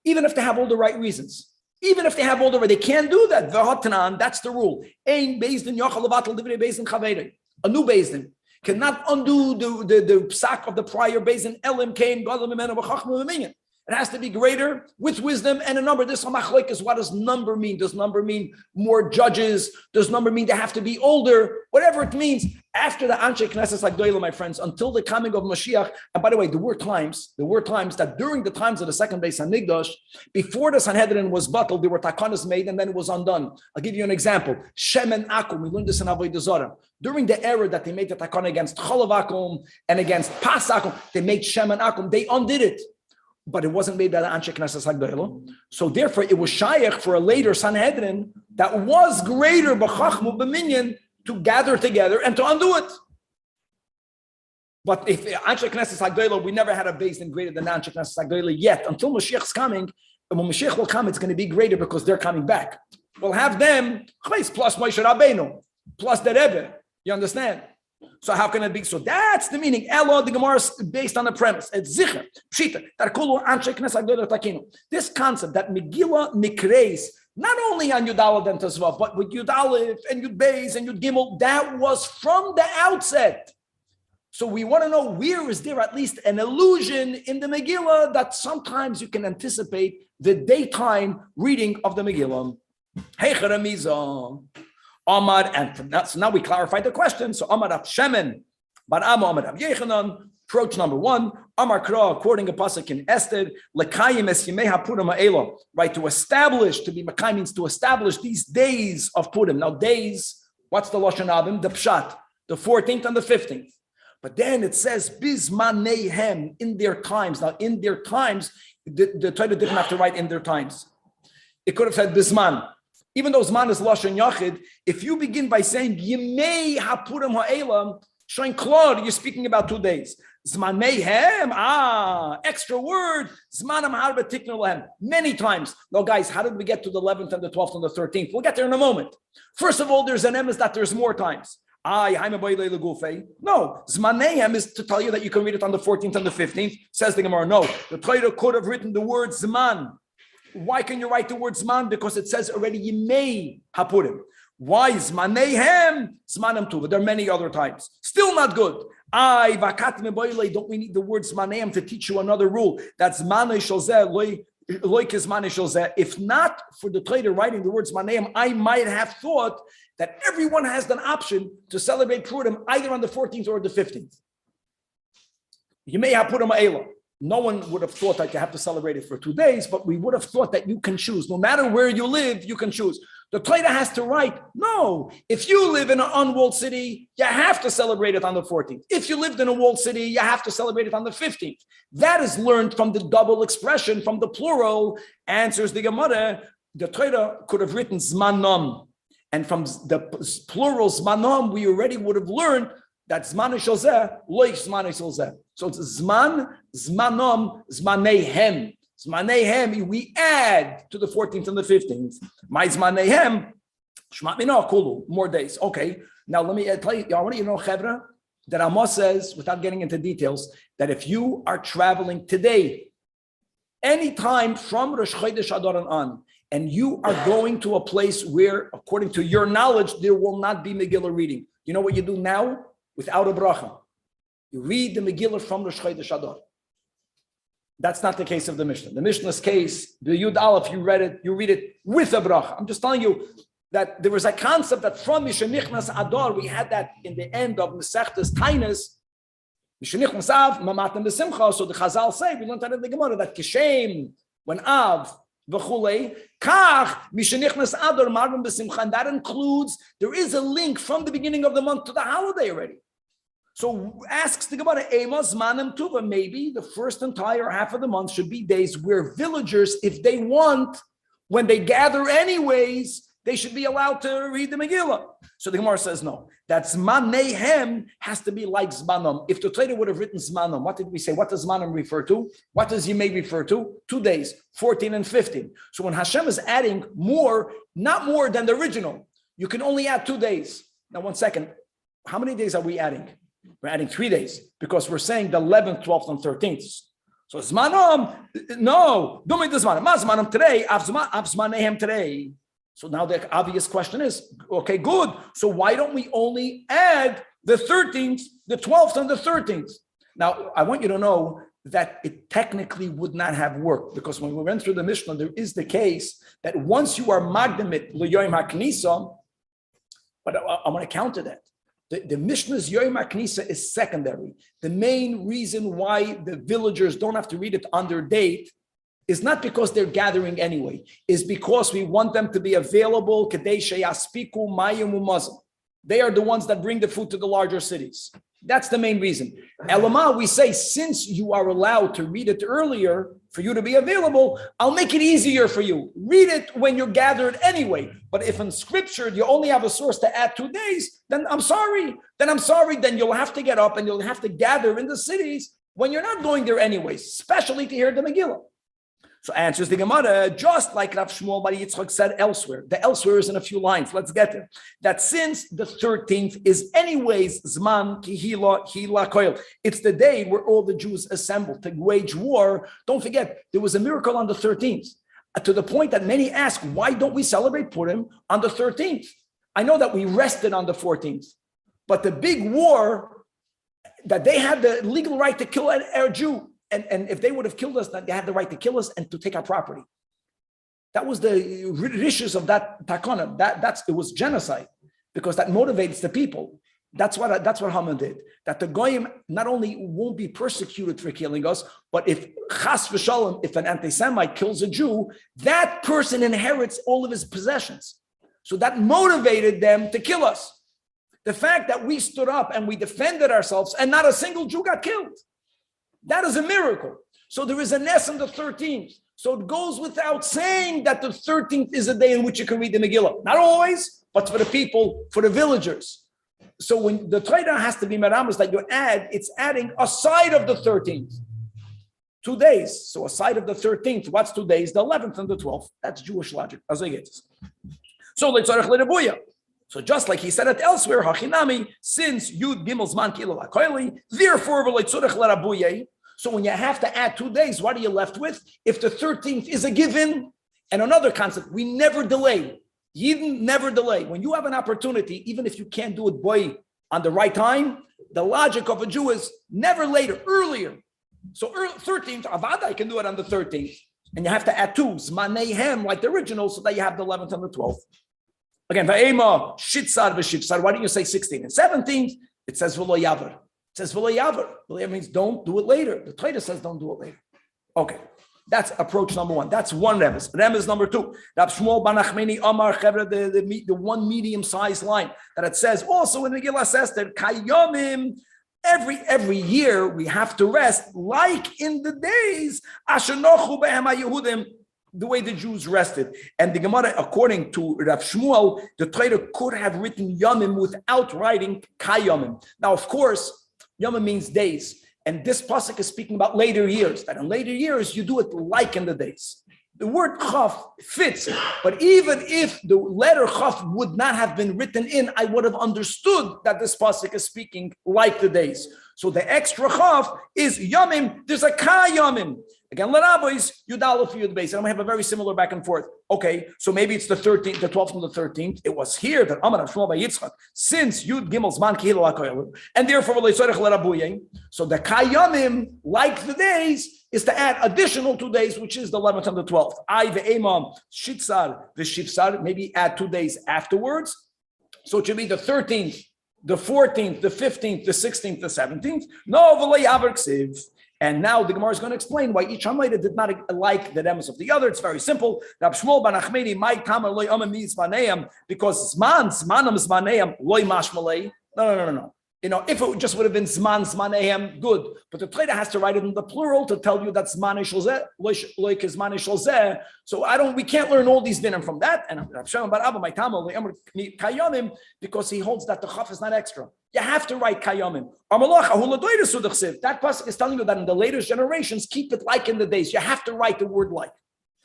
Speaker 1: even if they have all the right reasons? Even if they have all the right, they can't do that. That's the rule. A new Bezdin cannot undo the psak of the prior Bezdin. It has to be greater with wisdom and a number. This is what does number mean? Does number mean more judges? Does number mean they have to be older? Whatever it means, after the Anshe Knesset Agdoila, my friends, until the coming of Mashiach. And by the way, there were times that during the times of the second Beis Hamikdash, before the Sanhedrin was battled, there were takanas made and then it was undone. I'll give you an example. Shem and Akum, we learned this in Avodah Zarah. During the era that they made the takana against Cholav Akum and against Pas Akum, they made Shem and Akum. They undid it. But it wasn't made by the Anshe Knesset Agdoila. So therefore, it was shayach for a later Sanhedrin that was greater b'chachmu b'minyan to gather together and to undo it. But if Anshe Knesset Hagdolah, we never had a Beis Din greater than Anshe Knesset Hagdolah yet. Until Mashiach's coming, and when Mashiach will come, it's going to be greater because they're coming back. We'll have them plus Moshe Rabbeinu, plus the Rebbe. You understand? So how can it be? So that's the meaning. Elo, the Gemara is based on the premise. It's zicher, pshita, tarkulu Anshe Knesset Hagdolah takinu. This concept that Megila nikreis, not only on Yud Aleph and Tezvav, but with Yud Aleph and Yud Beis and Yud Gimel, that was from the outset. So we want to know, where is there at least an illusion in the Megillah that sometimes you can anticipate the daytime reading of the Megillah. Hey, Cheremiza, Amar, and so now we clarified the question. So Amar Rav Shemen, Bar Amma, Amar Rav Yechanan, approach number one, Amar Kra, quoting a pasuk in Esther, Lekayim es Yimei HaPurim ha'Ela, right, to establish, to be Makai means to establish these days of Purim. Now days, what's the Lashon Abim? The Pshat, the 14th and the 15th. But then it says, Bizmanehem, in their times. Now, in their times, the Torah didn't have to write in their times. It could have said Bizman. Even though Zman is Lashon Yachid, if you begin by saying, Yimei HaPurim ha'Ela, showing Klor, you're speaking about 2 days. Zmanehem, extra word, Zmanam Harba Tiknu Lehem, many times. Now, guys, how did we get to the 11th and the 12th and the 13th? We'll get there in a moment. First of all, there's an emes that there's more times. No, Zmanehem is to tell you that you can read it on the 14th and the 15th. Says the Gemara, no. The Torah could have written the word Zman. Why can you write the word Zman? Because it says already Yimei HaPurim. Why Zmanehem? Zmanam Tuva. There are many other times. Still not good. Don't we need the word Zmanehem to teach you another rule? That's Zmanei Shalzeh, if not for the Torah writing the word Zmanehem, I might have thought that everyone has an option to celebrate Purim either on the 14th or the 15th. You may have Purim Ha'ela. No one would have thought that you have to celebrate it for 2 days, but we would have thought that you can choose. No matter where you live, you can choose. The Torah has to write, no, if you live in an unwalled city, you have to celebrate it on the 14th. If you lived in a walled city, you have to celebrate it on the 15th. That is learned from the double expression, from the plural, answers the Gemara. The Torah could have written Zmanom. And from the plural Zmanom, we already would have learned that Zman Shalzeh, Loich Zman Shalzeh. So it's Zman, Zmanom, Zmanehem. Zmanehem, we add to the 14th and the 15th. My Zmanehem, Shmat Minah Kulu, more days. Okay, now let me tell you, I want you to know, Chevra, that Amos says, without getting into details, that if you are traveling today, anytime from Rosh Chodesh Adar on, and you are going to a place where, according to your knowledge, there will not be Megillah reading. You know what you do now? Without a bracha. You read the Megillah from Rosh Chodesh Adar. That's not the case of the Mishnah. The Mishnah's case, the Yud Aleph, you read it with a bracha. I'm just telling you that there was a concept that from Mishanichnas Adar, we had that in the end of Masechtas Tainas, Mishanichnas Av, Mamatam B'Simcha. So the Chazal say, we learned that in the Gemara, that Kishem, when Av, V'chulei, Kach, Mishanichnas Adar, Marvin B'Simcha, and that includes, there is a link from the beginning of the month to the holiday already. So asks the Gemara, Amos Manim Tuva, maybe the first entire half of the month should be days where villagers, if they want, when they gather anyways, they should be allowed to read the Megillah. So the Gemara says no. That Zmanehem has to be like Zmanom. If the Torah would have written Zmanom, what did we say? What does Zmanom refer to? What does Yimei refer to? 2 days, 14 and 15. So when Hashem is adding more, not more than the original, you can only add 2 days. Now 1 second, how many days are we adding? We're adding 3 days because we're saying the 11th, 12th, and 13th. So Zmanom, no, don't make the Zmanom. Zmanom today, Av Zmanehem today. So now the obvious question is, okay, good. So why don't we only add the 13th, the 12th, and the 13th? Now, I want you to know that it technically would not have worked because when we went through the Mishnah, there is the case that once you are magdamit l'yoyim haknisa, but I want to counter that. The Mishnah's Yoyim HaKnisa is secondary. The main reason why the villagers don't have to read it on their date is not because they're gathering anyway, is because we want them to be available. They are the ones that bring the food to the larger cities. That's the main reason. Elama, we say, since you are allowed to read it earlier, for you to be available, I'll make it easier for you. Read it when you're gathered anyway. But if in scripture you only have a source to add 2 days, then I'm sorry. Then you'll have to get up and you'll have to gather in the cities when you're not going there anyways, especially to hear the Megillah. So answers the Gemara, just like Rav Shmuel Bar Yitzchak said elsewhere. The elsewhere is in a few lines. Let's get there. That since the 13th is anyways Zman Kihila Hila Koil, it's the day where all the Jews assemble to wage war. Don't forget, there was a miracle on the 13th, to the point that many ask, why don't we celebrate Purim on the 13th? I know that we rested on the 14th, but the big war, that they had the legal right to kill a Jew. And if they would have killed us, then they had the right to kill us and to take our property. That was the rishus of that takana. It was genocide, because that motivates the people. That's what Haman did. That the goyim not only won't be persecuted for killing us, but if chas v'shalom, if an anti-Semite kills a Jew, that person inherits all of his possessions. So that motivated them to kill us. The fact that we stood up and we defended ourselves and not a single Jew got killed, that is a miracle. So there is a nes on the 13th. So it goes without saying that the 13th is a day in which you can read the Megillah. Not always, but for the people, for the villagers. So when the Torah has to be meramas that you add, it's adding a side of the 13th. 2 days. So a side of the 13th. What's 2 days? The 11th and the 12th. That's Jewish logic. So just like he said it elsewhere, Hachinami, since Yud Gimel Zman Kilo Lakoili, therefore v'leitzorech lerabuye. So when you have to add 2 days, what are you left with? If the 13th is a given, and another concept, we never delay. Yidden never delay. When you have an opportunity, even if you can't do it on the right time, the logic of a Jew is never later, earlier. So 13th, Avada, I can do it on the 13th. And you have to add 2, Zmaneihem, like the original, so that you have the 11th and the 12th. Again, Va'ema, Shitzar v'Shivsar. Why don't you say 16th and 17th? It says V'lo Yavar. It says V'lo Yavar. V'lo Yavar means don't do it later. The Torah says don't do it later. Okay, that's approach number 1. That's one remez. Remez number 2. Rab Shmuel Bar Nachmani Amar Chevra, the one medium-sized line that it says also in the Megillah says that Kayomim. Every year we have to rest, like in the days Asher Nochu Behem HaYehudim, the way the Jews rested. And the Gemara, according to Rav Shmuel, the Torah could have written Yomim without writing Kayomim. Now, of course, Yomim means days. And this pasuk is speaking about later years, that in later years, you do it like in the days. The word Chaf fits, but even if the letter Chaf would not have been written in, I would have understood that this pasuk is speaking like the days. So the extra Chaf is Yomim, there's a Ka Yomim. Again, L'Rabbis, Yudalef Yud Beis. And I'm going to have a very similar back and forth. Okay, so maybe it's the 13th, the 12th and the 13th. It was here that Amar Shmuel Bar Yitzchak, since Yud Gimel Zman Kihila Lakoyelu, and therefore so the Kayamim, like the days, is to add additional 2 days, which is the 11th and the 12th. I ve'emam shitzar v'shivsar, maybe add 2 days afterwards. So it should be the 13th, the 14th, the 15th, the 16th, the 17th. No, v'lo yaver ksiv. And now the Gemara is going to explain why each Hamayda did not like the remes of the other. It's very simple. Rab Shmuel Bar Nachmani, my tamer loy amami zmaneim, because zmanam zmaneim loy mashmalei. No. You know, if it just would have been zman zmaneim, good. But the Torah has to write it in the plural to tell you that zmanei shalzeh loy kezmanei shalzeh. So we can't learn all these dinim from that. And Rab Shmuel Bar Abba, my tamer loy amar kayomim, because he holds that the chaf is not extra. You have to write kayomim. That pasuk is telling you that in the later generations, keep it like in the days. You have to write the word like.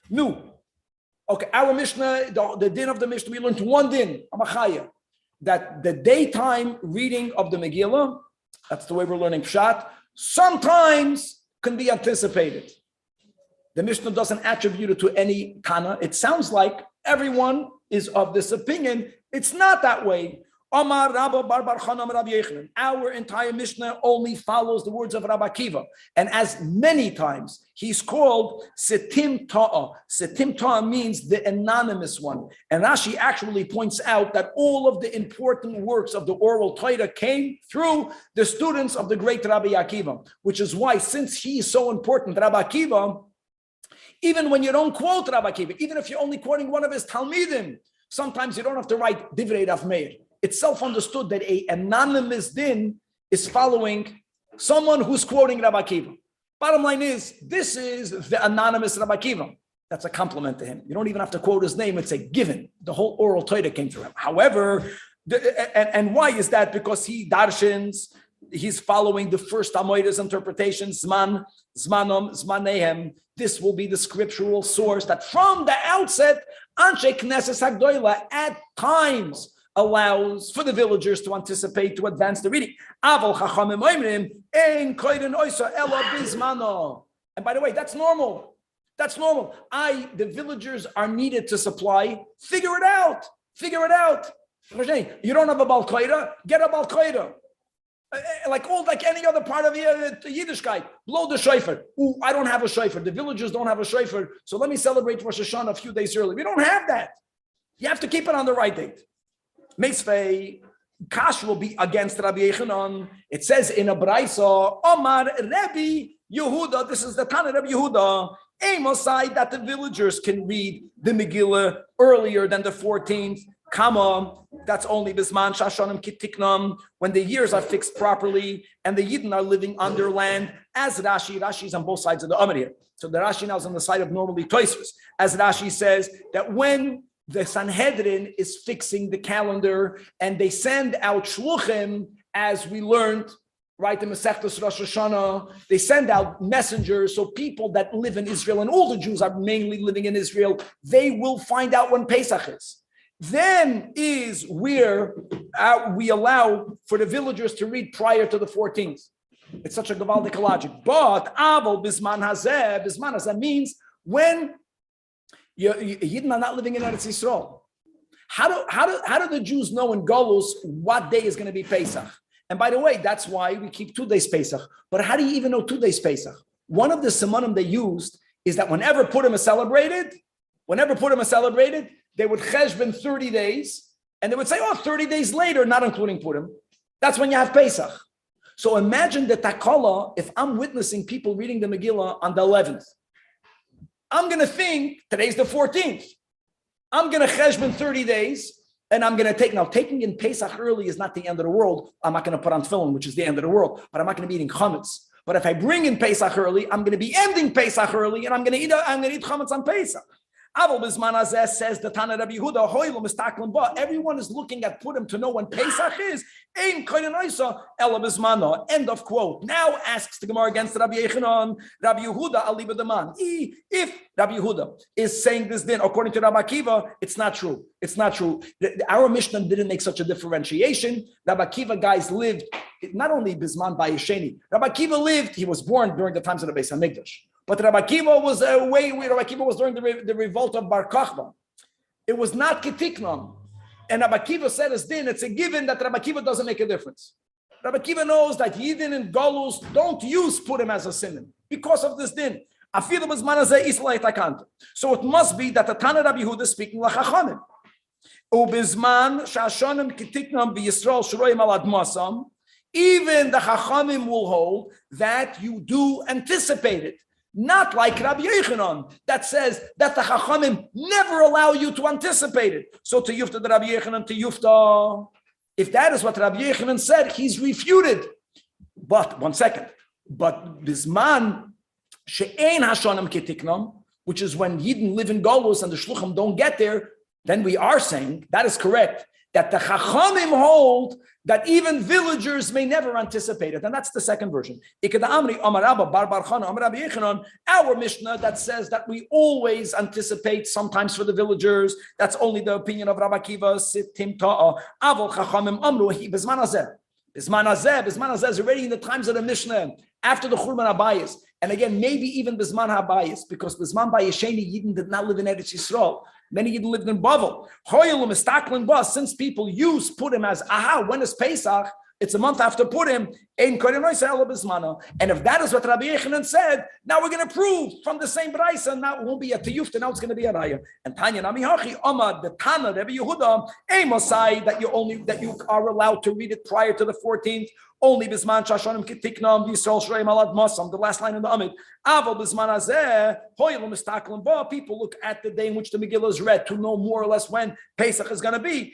Speaker 1: New. Okay, our Mishnah, the din of the Mishnah, we learned one din, Amachaya, that the daytime reading of the Megillah, that's the way we're learning Pshat, sometimes can be anticipated. The Mishnah doesn't attribute it to any kana. It sounds like everyone is of this opinion. It's not that way. Amar Rabba Bar Bar Chanam Rabbi Yechanan. Our entire Mishnah only follows the words of Rabbi Akiva. And as many times, he's called Setim Ta'ah. Setim Ta'ah means the anonymous one. And Rashi actually points out that all of the important works of the oral Torah came through the students of the great Rabbi Akiva, which is why, since he is so important, Rabbi Akiva, even when you don't quote Rabbi Akiva, even if you're only quoting one of his Talmidim, sometimes you don't have to write Divrei Rav Meir. It's self-understood that an anonymous din is following someone who's quoting Rabbi Akiva. Bottom line is, this is the anonymous Rabbi Akiva. That's a compliment to him. You don't even have to quote his name. It's a given. The whole oral Torah came through him. However, and why is that? Because he darshans, he's following the first Amoida's interpretation, Zman, Zmanom, Zmanehem. This will be the scriptural source that from the outset, Anshe Knesset Hagdoila at times allows for the villagers to anticipate, to advance the reading. Aval Chachamim Oimrim, Ein Koiden Oisa Ela Bizmano. And by the way, that's normal. That's normal. The villagers are needed to supply. Figure it out. Figure it out. You don't have a Balkoida? Get a Balkoida. Like any other part of Yiddishkeit. Blow the shofar. Ooh, I don't have a shofar. The villagers don't have a shofar. So let me celebrate Rosh Hashanah a few days early. We don't have that. You have to keep it on the right date. Meisvei, Kash will be against Rabbi Yechanan. It says in a Braisa, Omar Rabbi Yehuda, this is the Tanach Rabbi Yehuda, Amosai, that the villagers can read the Megillah earlier than the 14th. Kama, that's only Bisman Shashanim Kitiknam, when the years are fixed properly and the Yidden are living on their land, as Rashi's on both sides of the Amr here. So the Rashi now is on the side of normally Tosfos. As Rashi says that when the Sanhedrin is fixing the calendar and they send out shluchim, as we learned, right, in Masechtas Rosh Hashanah, they send out messengers, so people that live in Israel, and all the Jews are mainly living in Israel, they will find out when Pesach is. Then is where we allow for the villagers to read prior to the 14th. It's such a gavaldik logic. But Aval Bisman Hazeh means when Yidden are not living in Eretz Yisrael. How do the Jews know in Golus what day is going to be Pesach? And by the way, that's why we keep 2 days Pesach. But how do you even know 2 days Pesach? One of the simonim they used is that whenever Purim is celebrated, they would cheshbon 30 days, and they would say, 30 days later, not including Purim. That's when you have Pesach. So imagine the takala, if I'm witnessing people reading the Megillah on the 11th. I'm going to think, today's the 14th. I'm going to cheshbon 30 days, and I'm going to taking in Pesach early is not the end of the world. I'm not going to put on tefillin, which is the end of the world, but I'm not going to be eating chametz. But if I bring in Pesach early, I'm going to be ending Pesach early, and I'm going to eat chametz on Pesach. Aval Bisman Hazeh says the Tanach Rabbi Yehuda, Hoylum Mistaklim Ba. Everyone is looking at Purim to know when Pesach is. Ein Koinen Oisa Ela Bismano. End of quote. Now asks the Gemara against Rabbi Yechanan, Rabbi Yehuda Aliba Deman. If Rabbi Yehuda is saying this, then according to Rabbi Akiva, it's not true. It's not true. Our Mishnah didn't make such a differentiation. Rabbi Akiva guys lived not only Bisman Bayesheni. Rabbi Akiva lived. He was born during the times of the Beis Hamikdash. But Rabbi Akiva was Rabbi Akiva was during the revolt of Bar Kokhba. It was not Ketiknon. And Rabbi Akiva said as din, it's a given that Rabbi Akiva doesn't make a difference. Rabbi Akiva knows that Yidden and Golus don't use Purim as a synonym because of this din. So it must be that the Tanach Rabbi Yehuda is speaking l'chachamim. Ubizman shashanim ketiknam v'Yisrael shroim al admasam. Even the chachamim will hold that you do anticipate it. Not like Rabbi Yechanan that says that the Chachamim never allow you to anticipate it. So to Yufta the Rabbi Yechanan to Yufta, if that is what Rabbi Yechanan said, he's refuted. But 1 second. But Bisman she'ein hashanim ketiknam, which is when Yidden live in Golus and the Shluchim don't get there, then we are saying that is correct. That the Chachamim hold that even villagers may never anticipate it. And that's the second version. Our Mishnah that says that we always anticipate sometimes for the villagers, that's only the opinion of Rabbi Akiva. Bisman Hazeh is already in the times of the Mishnah, after the Churban HaBayis. And again, maybe even Bisman HaBayis, because Bisman Bayesheni Yidden did not live in Eretz Yisrael. Many Yidden lived in Bavel. Since people use Purim as, when is Pesach? It's a month after Purim. And if that is what Rabbi Yechanan said, now we're going to prove from the same Braisa. Now it won't be a Tiyufta, now it's going to be a Raya. And Tanya Namihachi, Amad, the Tana, Rabbi Yehuda, Amosai, that you are allowed to read it prior to the 14th. Only Bisman Shashanim Kitiknam Yisrael Shreim Alad Masam, the last line in the Amid. Aval Bisman Hazeh, Hoyel Mistaklim Ba. People look at the day in which the Megillah is read to know more or less when Pesach is going to be.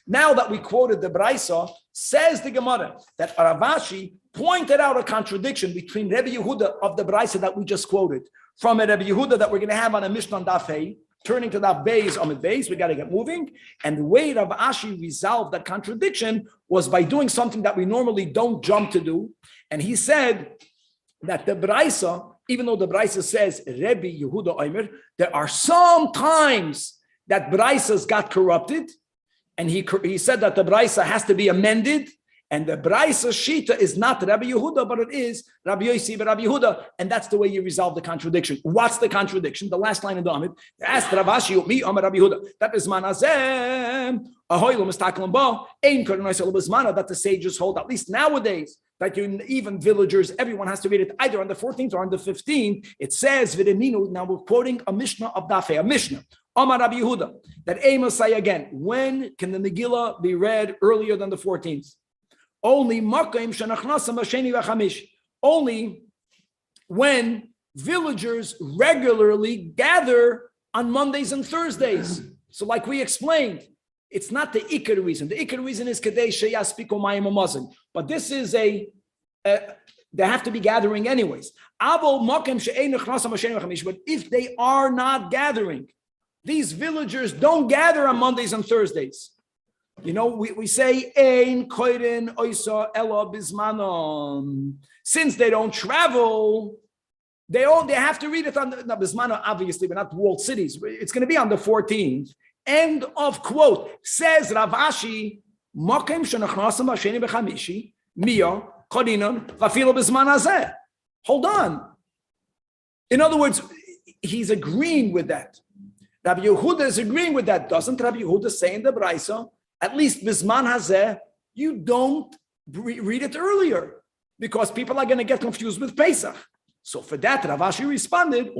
Speaker 1: Now that we quoted the Braisa, says the Gemara that Ravashi pointed out a contradiction between Rabbi Yehuda of the Braisa that we just quoted from a Rabbi Yehuda that we're going to have on a Mishnah on Daf Hey, turning to Daf Beis on the Beis. We got to get moving. And the way Rav Ashi resolved that contradiction was by doing something that we normally don't jump to do. And he said that the Braisa, even though the Braisa says Rabbi Yehuda Omer, there are some times that Braisas got corrupted, and he said that the Braisa has to be amended, and the Braisa Shita is not Rabbi Yehuda, but it is Rabbi Yossi but Rabbi Yehuda, and that's the way you resolve the contradiction. What's the contradiction? The last line in the Amid, asked Rav Ashi, me Rabbi Yehuda, that is manazem, ahoy lo mistakelim ba, ein koren bismana, that the sages hold, at least nowadays, that even villagers, everyone has to read it either on the 14th or on the 15th. It says, V'deminu, now we're quoting a Mishnah of Dafei, a Mishnah, Amar Rabbi Yehuda, that Amos say again, when can the Megillah be read earlier than the 14th? Only only when villagers regularly gather on Mondays and Thursdays. So like we explained, it's not the Iker reason. The Iker reason is Kadei Sheyaspiko Mayim Amazon. But this is they have to be gathering anyways. But if they are not gathering, these villagers don't gather on Mondays and Thursdays. You know, we say Ein Koren Oisa Ela Bismanon. Since they don't travel, they have to read it on the Bismano, obviously, but not walled cities. It's going to be on the 14th. End of quote. Says Rav Ashi, Mokem Shenachnasam Hasheni B'Chamishi, Mia, Korinon, Vafilo Bisman Hazeh. Hold on. In other words, he's agreeing with that. Rabbi Yehuda is agreeing with that. Doesn't Rabbi Yehuda say in the Braisa, at least Bisman Hazeh, you don't read it earlier because people are going to get confused with Pesach. So for that, Rav Ashi responded,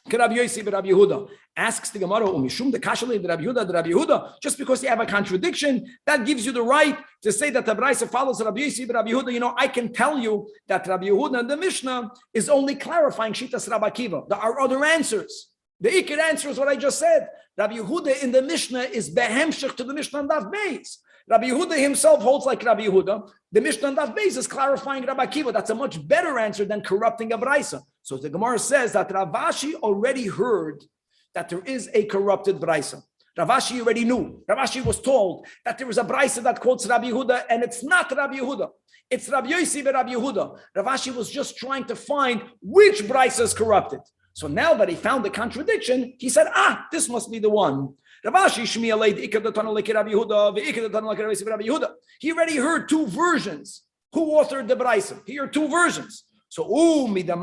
Speaker 1: Rabbi Yossi but Rabbi Yehuda asks the Gemara, Rabbi Yehuda, just because you have a contradiction, that gives you the right to say that the Braisa follows Rabbi Yossi but Rabbi Yehuda. You know, I can tell you that Rabbi Yehuda in the Mishnah is only clarifying Shitas Rabbi Akiva. There are other answers. The Iker answer is what I just said. Rabbi Yehuda in the Mishnah is behemshech to the Mishnah and Daf Beis. Rabbi Yehuda himself holds like Rabbi Yehuda. The Mishnah and Daf Beis is clarifying Rabbi Akiva. That's a much better answer than corrupting a Braisa. So the Gemara says that Rav Ashi already heard that there is a corrupted Braisa. Rav Ashi already knew. Rav Ashi was told that there was a Braisa that quotes Rabbi Yehuda, and it's not Rabbi Yehuda. It's Rabbi Yossi but Rabbi Yehuda. Rav Ashi was just trying to find which Braisa is corrupted. So now that he found the contradiction, he said, this must be the one. He already heard two versions. Who authored the Braisa? He heard two versions. So, he says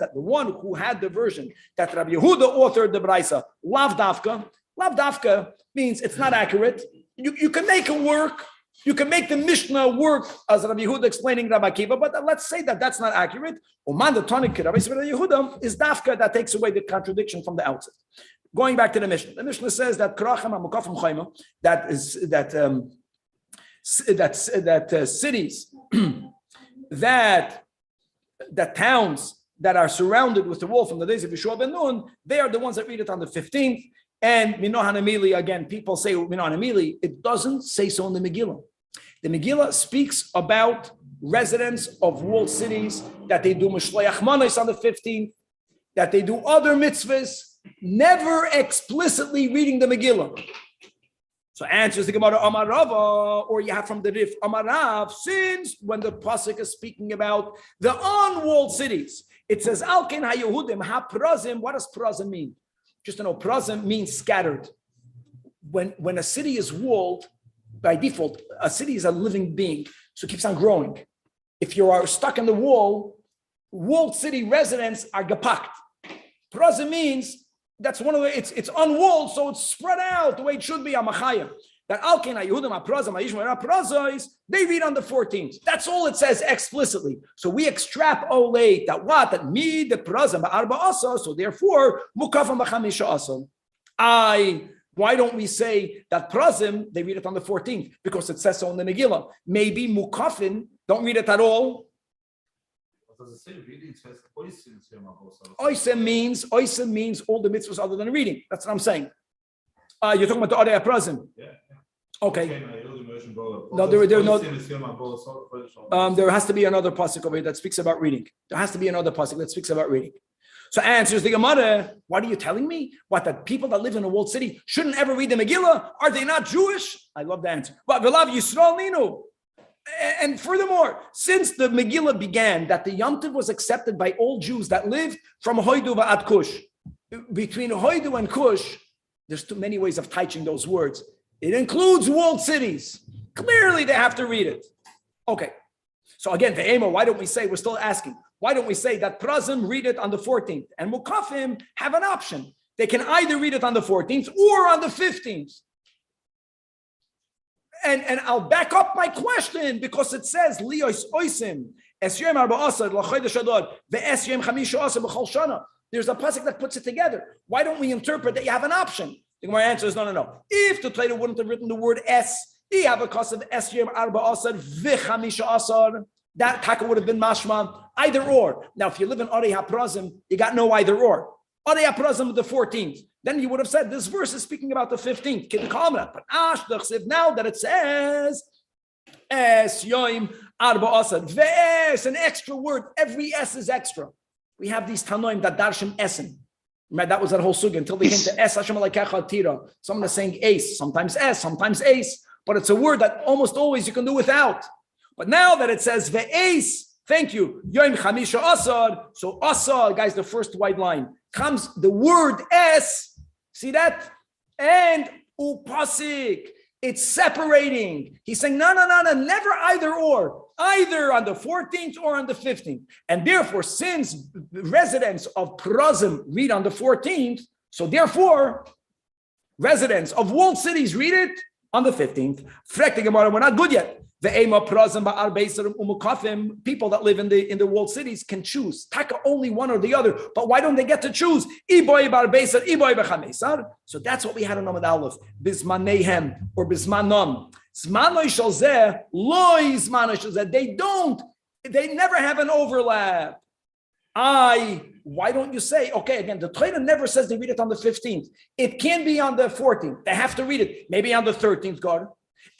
Speaker 1: that the one who had the version that Rabbi Yehuda authored the Braisa, lav dafka means it's not accurate. You can make it work. You can make the Mishnah work as Rabbi Yehuda explaining Rabbi Akiva, but let's say that that's not accurate. Oman the Tanach Rabbi Yehuda is dafka that takes away the contradiction from the outset. Going back to the Mishnah, the Mishnah says that cities, that towns that are surrounded with the wall from the days of Yeshua ben Nun, they are the ones that read it on the 15th. And Minohan Amili, again, people say Minohan Amili, it doesn't say so in the Megillah. The Megillah speaks about residents of walled cities, that they do Mishloach Manos on the 15th, that they do other mitzvahs, never explicitly reading the Megillah. So answers the Gemara Amar Rava, or you have from the Rif Amar Rav, since when the pasuk is speaking about the unwalled cities, it says Alken HaYehudim HaPrazim. What does Prazim mean? Just to know, Prazim means scattered. When a city is walled, by default, a city is a living being, so it keeps on growing. If you are stuck in the walled city residents are gepakt. Prazim means that's one of the, it's unwalled, so it's spread out the way it should be. Amachayim. That Alken HaYehudim HaPrazim HaYishmael HaPrazos, they read on the 14th. That's all it says explicitly. So we extrapolate that what? That me, the Prazim, Ba'arba Asa, so therefore, Mukafam B'chamisha Asa. Why don't we say that Prazim, they read it on the 14th? Because it says so in the Megillah. Maybe Mukafin don't read it at all. Oisa means all the mitzvahs other than reading. That's what I'm saying. You're talking about the Adei Prazim. Yeah. Okay. No, there has to be another pasuk over here that speaks about reading. There has to be another pasuk that speaks about reading. So answers the Gemara, what are you telling me? What, that people that live in a walled city shouldn't ever read the Megillah? Are they not Jewish? I love the answer. But V'lav Yisrael Ninu. And furthermore, since the Megillah began, that the Yom Tov was accepted by all Jews that lived from Hoidu v'ad Kush. Between Hoidu and Kush, there's too many ways of teaching those words. It includes walled cities. Clearly, they have to read it. Okay. So again, Ve'ema, why don't we say, we're still asking, why don't we say that Prazim read it on the 14th and Mukafim have an option? They can either read it on the 14th or on the 15th. And I'll back up my question because it says Liyos Oisim Esyem Arba Asad LaChodesh Adar VeEsyem Chamisha Asad B'Chol Shana. There's a pasuk that puts it together. Why don't we interpret that you have an option? The Gemara answer is no. If the Torah wouldn't have written the word es, you have a cause of Esyem Arba Asad v'Chamisha Asad. That taka would have been mashma either or. Now, if you live in Arei HaPrazim, you got no either or. Arei HaPrazim the 14th. Then you would have said this verse is speaking about the 15th. But now that it says es yoim arba asad ve'es, an extra word. Every s is extra. We have these tanoim that darshim esen. Remember, that was that whole sugi until they came to es Hashem alekecha tira. Someone is saying ace, sometimes s, sometimes ace, but it's a word that almost always you can do without. But now that it says ve'es, thank you, yoim chamisha asad. So asad, guys, the first white line comes the word es. See that? And upasik. It's separating. He's saying, no, never either or. Either on the 14th or on the 15th. And therefore, since residents of Prazim read on the 14th, so therefore, residents of walled cities read it on the 15th. We're not good yet. People that live in the walled cities can choose. Taka only one or the other. But why don't they get to choose? So that's what we had in Amud Aleph. Bismanehem or bismanon. They never have an overlap. Why don't you say, okay, again, the Torah never says they read it on the 15th. It can be on the 14th. They have to read it. Maybe on the 13th, God.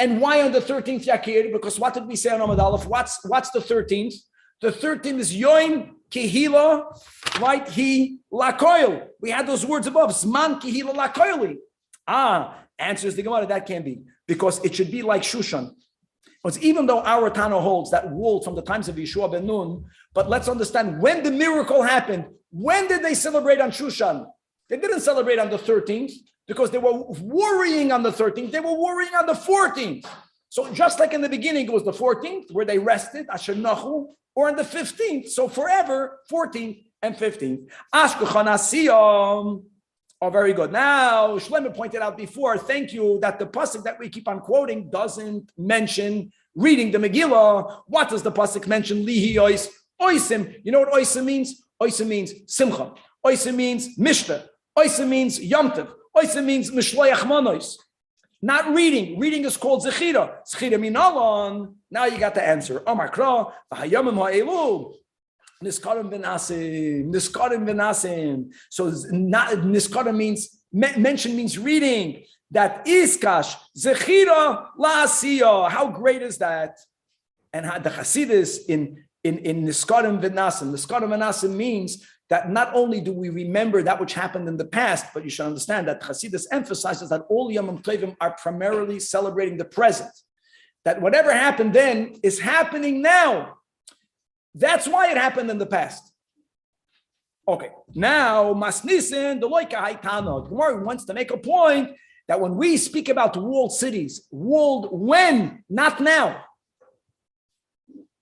Speaker 1: And why on the 13th Yakir? Because what did we say on Amud Aleph? What's the 13th? The 13th is Yoim Kihila, right? He Lakoil. We had those words above. Zman Kihila Lakoili. Answers the Gemara, that can't be. Because it should be like Shushan. Because even though our Tana holds that rule from the times of Yeshua ben Nun, but let's understand when the miracle happened. When did they celebrate on Shushan? They didn't celebrate on the 13th. Because they were worrying on the 13th, they were worrying on the 14th. So just like in the beginning, it was the 14th where they rested, Asher Nachu, or on the 15th. So forever, 14th and 15th. Oh, very good. Now, Shlomo pointed out before, thank you, that the pasuk that we keep on quoting doesn't mention reading the Megillah. What does the pasuk mention? Lihi ois, oisim. You know what oisim means? Oisim means simcha. Oisim means mishnah. Oisim means yom tov. Oisim means mishloyach manos. Not reading. Reading is called zechira. Zechira minalon. Now you got the answer. Amar kra v'hayamim ha'elu. Niskarim v'nasim. So niskarim means, mention means reading. That iskash, zechira la'asiyah. How great is that? And the Hasidus in niskarim v'nasim. Niskarim v'nasim means that not only do we remember that which happened in the past, but you should understand that Hasidus emphasizes that all Yom Tovim are primarily celebrating the present. That whatever happened then is happening now. That's why it happened in the past. Okay, now Masnisin, the Loika Haitano. The Gemara wants to make a point that when we speak about walled cities, walled when, not now.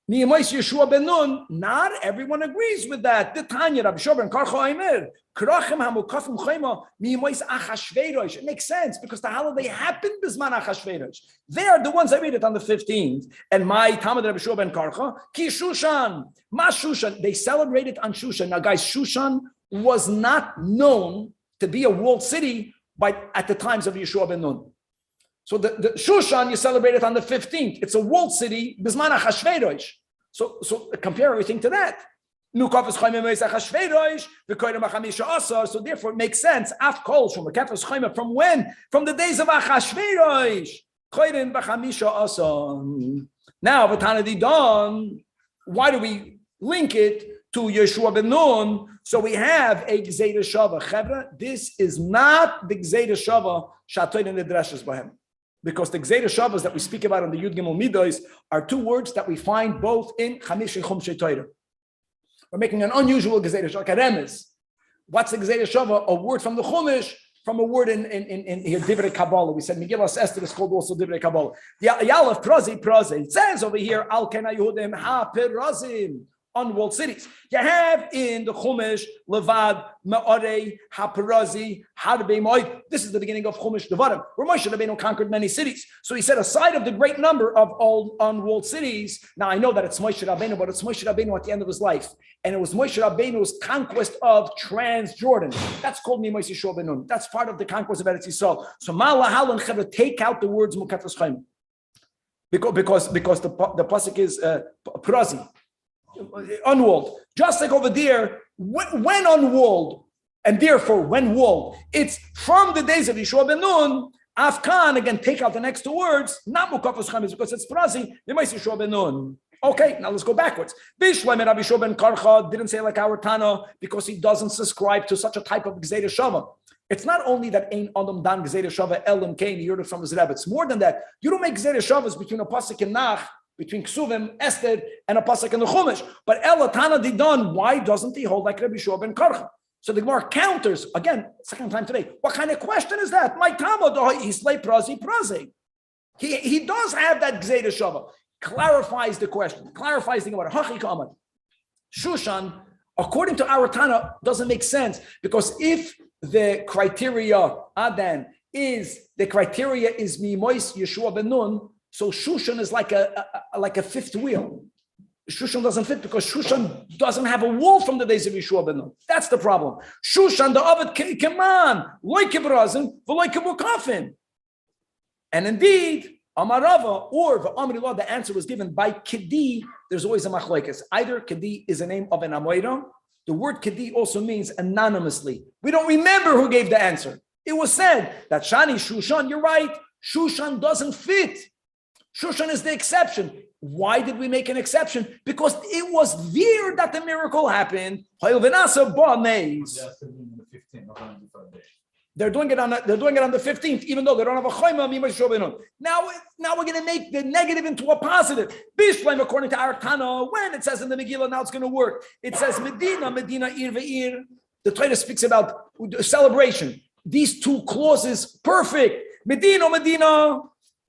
Speaker 1: Yeshua ben Nun, not everyone agrees with that. The Tanya, Rabbi Shoban, Karcha Aimer, Krachem Hamukafim Chayma, Miyimois Achashverosh. It makes sense because the holiday happened Bisman Achashverosh. They are the ones that read it on the 15th. And my Talmud Rabbi Shoban Karcha, Ki Shushan, Ma Shushan. They celebrate it on Shushan. Now, guys, Shushan was not known to be a walled city at the times of Yeshua ben Nun. So the Shushan, you celebrate it on the 15th. It's a walled city, Bisman Achashverosh. So compare everything to that. So therefore it makes sense. From when? From the days of Achashverosh. Koren b'chamisha asan. Now, v'tanadi don. Why do we link it to Yeshua ben Nun? So we have a gzeira shava. Chevra, this is not the gzeira shava shatoin and Midrash b'hem, because the gzeira shavas that we speak about in the Yud Gimel Midos are two words that we find both in Chamish and Chumshei Torah. We're making an unusual gzeira shava, like a remez. What's the gzeira shava? A word from the Chumash, from a word in here, Divrei Kabbalah. We said Megillah Esther is called also Divrei Kabbalah. The Yalef Prazi. It says over here, Al Kena Yehudim Ha Perazim, unwalled cities. You have in the Chumash, Levad, Ma'arei, Ha Perazi, Harbei Moed. This is the beginning of Chumash Devarim, where Moshe Rabbeinu conquered many cities. So he said, aside of the great number of all unwalled cities, now I know that it's Moshe Rabbeinu, but it's Moshe Rabbeinu at the end of his life. And it was Moshe Rabbeinu's conquest of Transjordan. That's called Mimos Yeshua ben Nun. That's part of the conquest of Eretz Yisrael. So Ma'ala and Chevra take out the words Mukafas Chaim. Because the pasuk is Prazi, unwalled. Just like over there, when unwalled, and therefore when walled, it's from the days of Yeshua ben Nun. Afkan, again, take out the next two words, not Mukafas Chaim, because it's Prazi, Mimos Yeshua ben Nun. Okay, now let's go backwards. Bishlam and Rabbi Shua ben Karcha didn't say like our Tana because he doesn't subscribe to such a type of Gzeira Shava. It's not only that Ein Adam Dan Gzeira Shava Elam Kain, he heard it from his Rebbe. It's more than that. You don't make Gzeira Shavas between a pasuk and Nach, between Ksuvim, Esther, and a pasuk and the Chumash. But Ela Tana Didan, why doesn't he hold like Rabbi Shua ben Karcha? So the Gemara counters, again, second time today. What kind of question is that? My Tama, Islay Prazi. He does have that Gzeira Shava. Clarifies the question, clarifies the Gemara. Shushan, according to our Tana, doesn't make sense, because if the criteria Adan is Mimois Yeshua ben Nun, so Shushan is like a fifth wheel. Shushan doesn't fit because Shushan doesn't have a wall from the days of Yeshua ben Nun. That's the problem. Shushan the Ovid Keman, like Brazin, like Mukafin, and indeed. Amarava or V'amrillah, the answer was given by Kedi. There's always a machlokes. Either Kedi is a name of an Amoira. The word Kedi also means anonymously. We don't remember who gave the answer. It was said that Shani Shushan, you're right, Shushan doesn't fit. Shushan is the exception. Why did we make an exception? Because it was there that the miracle happened. They're doing it on the 15th, even though they don't have a chayma. Now we're going to make the negative into a positive. Bishleim, according to our Tana, when it says in the Megillah, now it's going to work. It says Medina ir ve'ir. The Torah speaks about celebration. These two clauses, perfect. Medina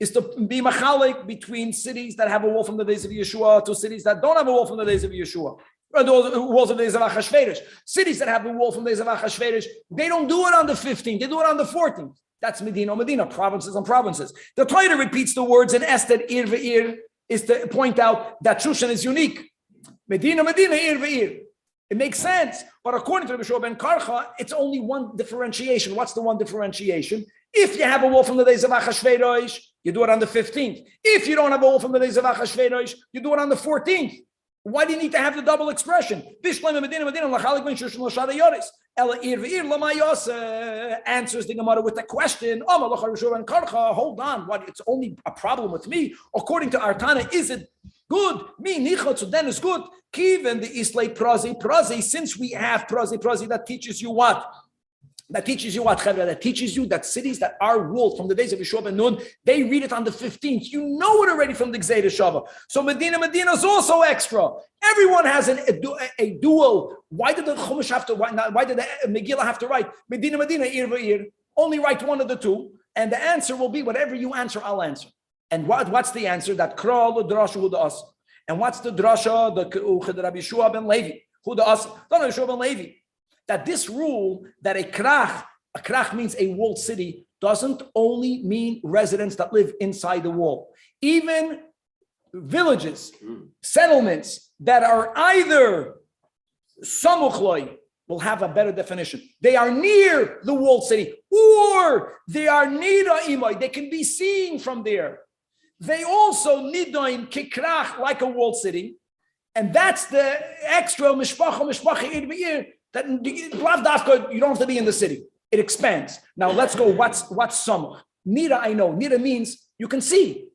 Speaker 1: is to be machalik between cities that have a wall from the days of Yeshua to cities that don't have a wall from the days of Yeshua. The walls of the days of Achashverosh. Cities that have the wall from the days of Achashverosh, they don't do it on the 15th, they do it on the 14th. That's Medina, provinces and provinces. The Torah repeats the words in Esther, Ir ve'ir, is to point out that Shushan is unique. Medina, Ir ve'ir. It makes sense. But according to Rabbi Shua ben Karcha, it's only one differentiation. What's the one differentiation? If you have a wall from the days of Achashverosh, you do it on the 15th. If you don't have a wall from the days of Achashverosh, you do it on the 14th. Why do you need to have the double expression? Answers the Gemara with the question, hold on, what? It's only a problem with me. According to our Tana, is it good? So then it's good. Even the Islay Prazi, since we have Prazi, that teaches you what? That teaches you what, Chevra? That teaches you that cities that are walled from the days of Yeshua ben Nun, they read it on the 15th. You know it already from the Gzeira Shava. So Medina is also extra. Everyone has a dual. Why did the Chumash have to write? Why did the Megillah have to write Medina, Ir ve'ir? Only write one of the two, and the answer will be whatever you answer, I'll answer. And what's the answer? That Kral the Drasha hu da'as. And what's the Drasha? The Rabbi Yeshua ben Levi hu da'as. Don't Yeshua ben Levi. That this rule that a krach means a walled city, doesn't only mean residents that live inside the wall. Even villages, settlements that are either samuchloi will have a better definition. They are near the walled city, or they are nida imai. They can be seen from there. They also nidaim kikrach, like a walled city, and that's the extra mishpacha ir be'ir. That you don't have to be in the city. It expands. Now let's go. What's samuch? Nida, I know. Nida means you can see.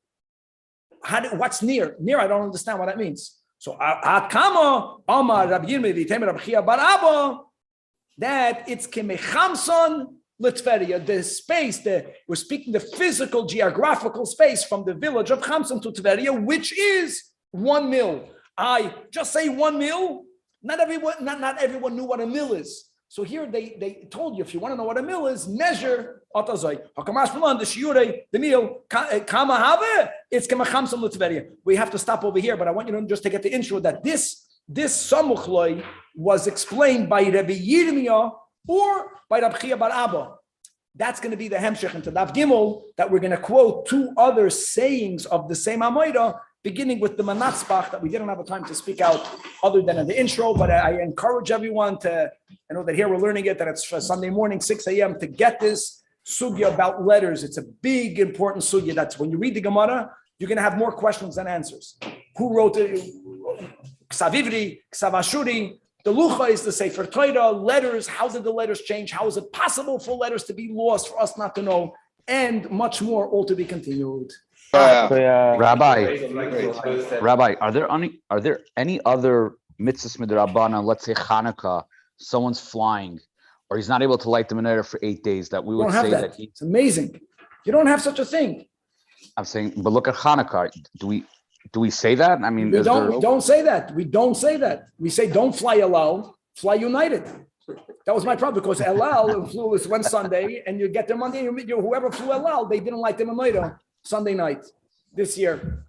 Speaker 1: What's near? Near, I don't understand what that means. So, Akama, Omar, Rabbi Yirmiyah, V'Temer, Rabbi Chia, Bar Abba, that it's Kemechamson Litveria, the space, we're speaking the physical, geographical space from the village of Chamson to Tveria, which is 1 mil. I just say 1 mil. Not everyone knew what a mil is. So here they told you, if you want to know what a mil is, measure Otazai. The shiur, the meal, Kama Have, it's Kemachamson Litveria. We have to stop over here, but I want you to just to get the intro that this Samuchloi was explained by Rabbi Yirmiyah or by Rabbi Chia Bar Abba. That's going to be the Hemshech into Daf Gimel, that we're going to quote 2 other sayings of the same Amoida, beginning with the Manatzbach that we didn't have a time to speak out other than in the intro, but I encourage everyone to, I know that here we're learning it, that it's Sunday morning, 6 a.m., to get this sugya about letters. It's a big, important sugya. That's when you read the Gemara, you're going to have more questions than answers. Who wrote it? Ksav Ivri, Ksav Ashuri. The Lucha is the Sefer Torah, letters. How did the letters change? How is it possible for letters to be lost, for us not to know? And much more, all to be continued.
Speaker 3: Rabbi, are there any other mitzvahs midrabanan? Let's say Hanukkah, someone's flying, or he's not able to light the menorah for 8 days. That we would say that
Speaker 1: it's amazing. You don't have such a thing.
Speaker 3: I'm saying, but look at Hanukkah. Do we say that? I mean,
Speaker 1: we don't say that. We don't say that. We say don't fly Elal, fly United. That was my problem, because Elal flew one Sunday, and you get there Monday. Whoever flew Elal, they didn't light the menorah Sunday night this year.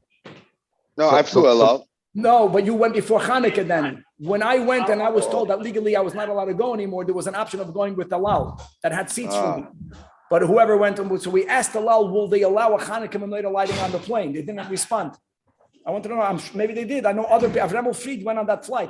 Speaker 5: No, I flew Elal.
Speaker 1: No, but you went before Hanukkah then. When I went and I was told that legally I was not allowed to go anymore, there was an option of going with Elal that had seats for me. But whoever went, so we asked Elal, will they allow a Hanukkah menorah lighting on the plane? They didn't respond. I want to know, maybe they did. I know other people. Avram Fried went on that flight.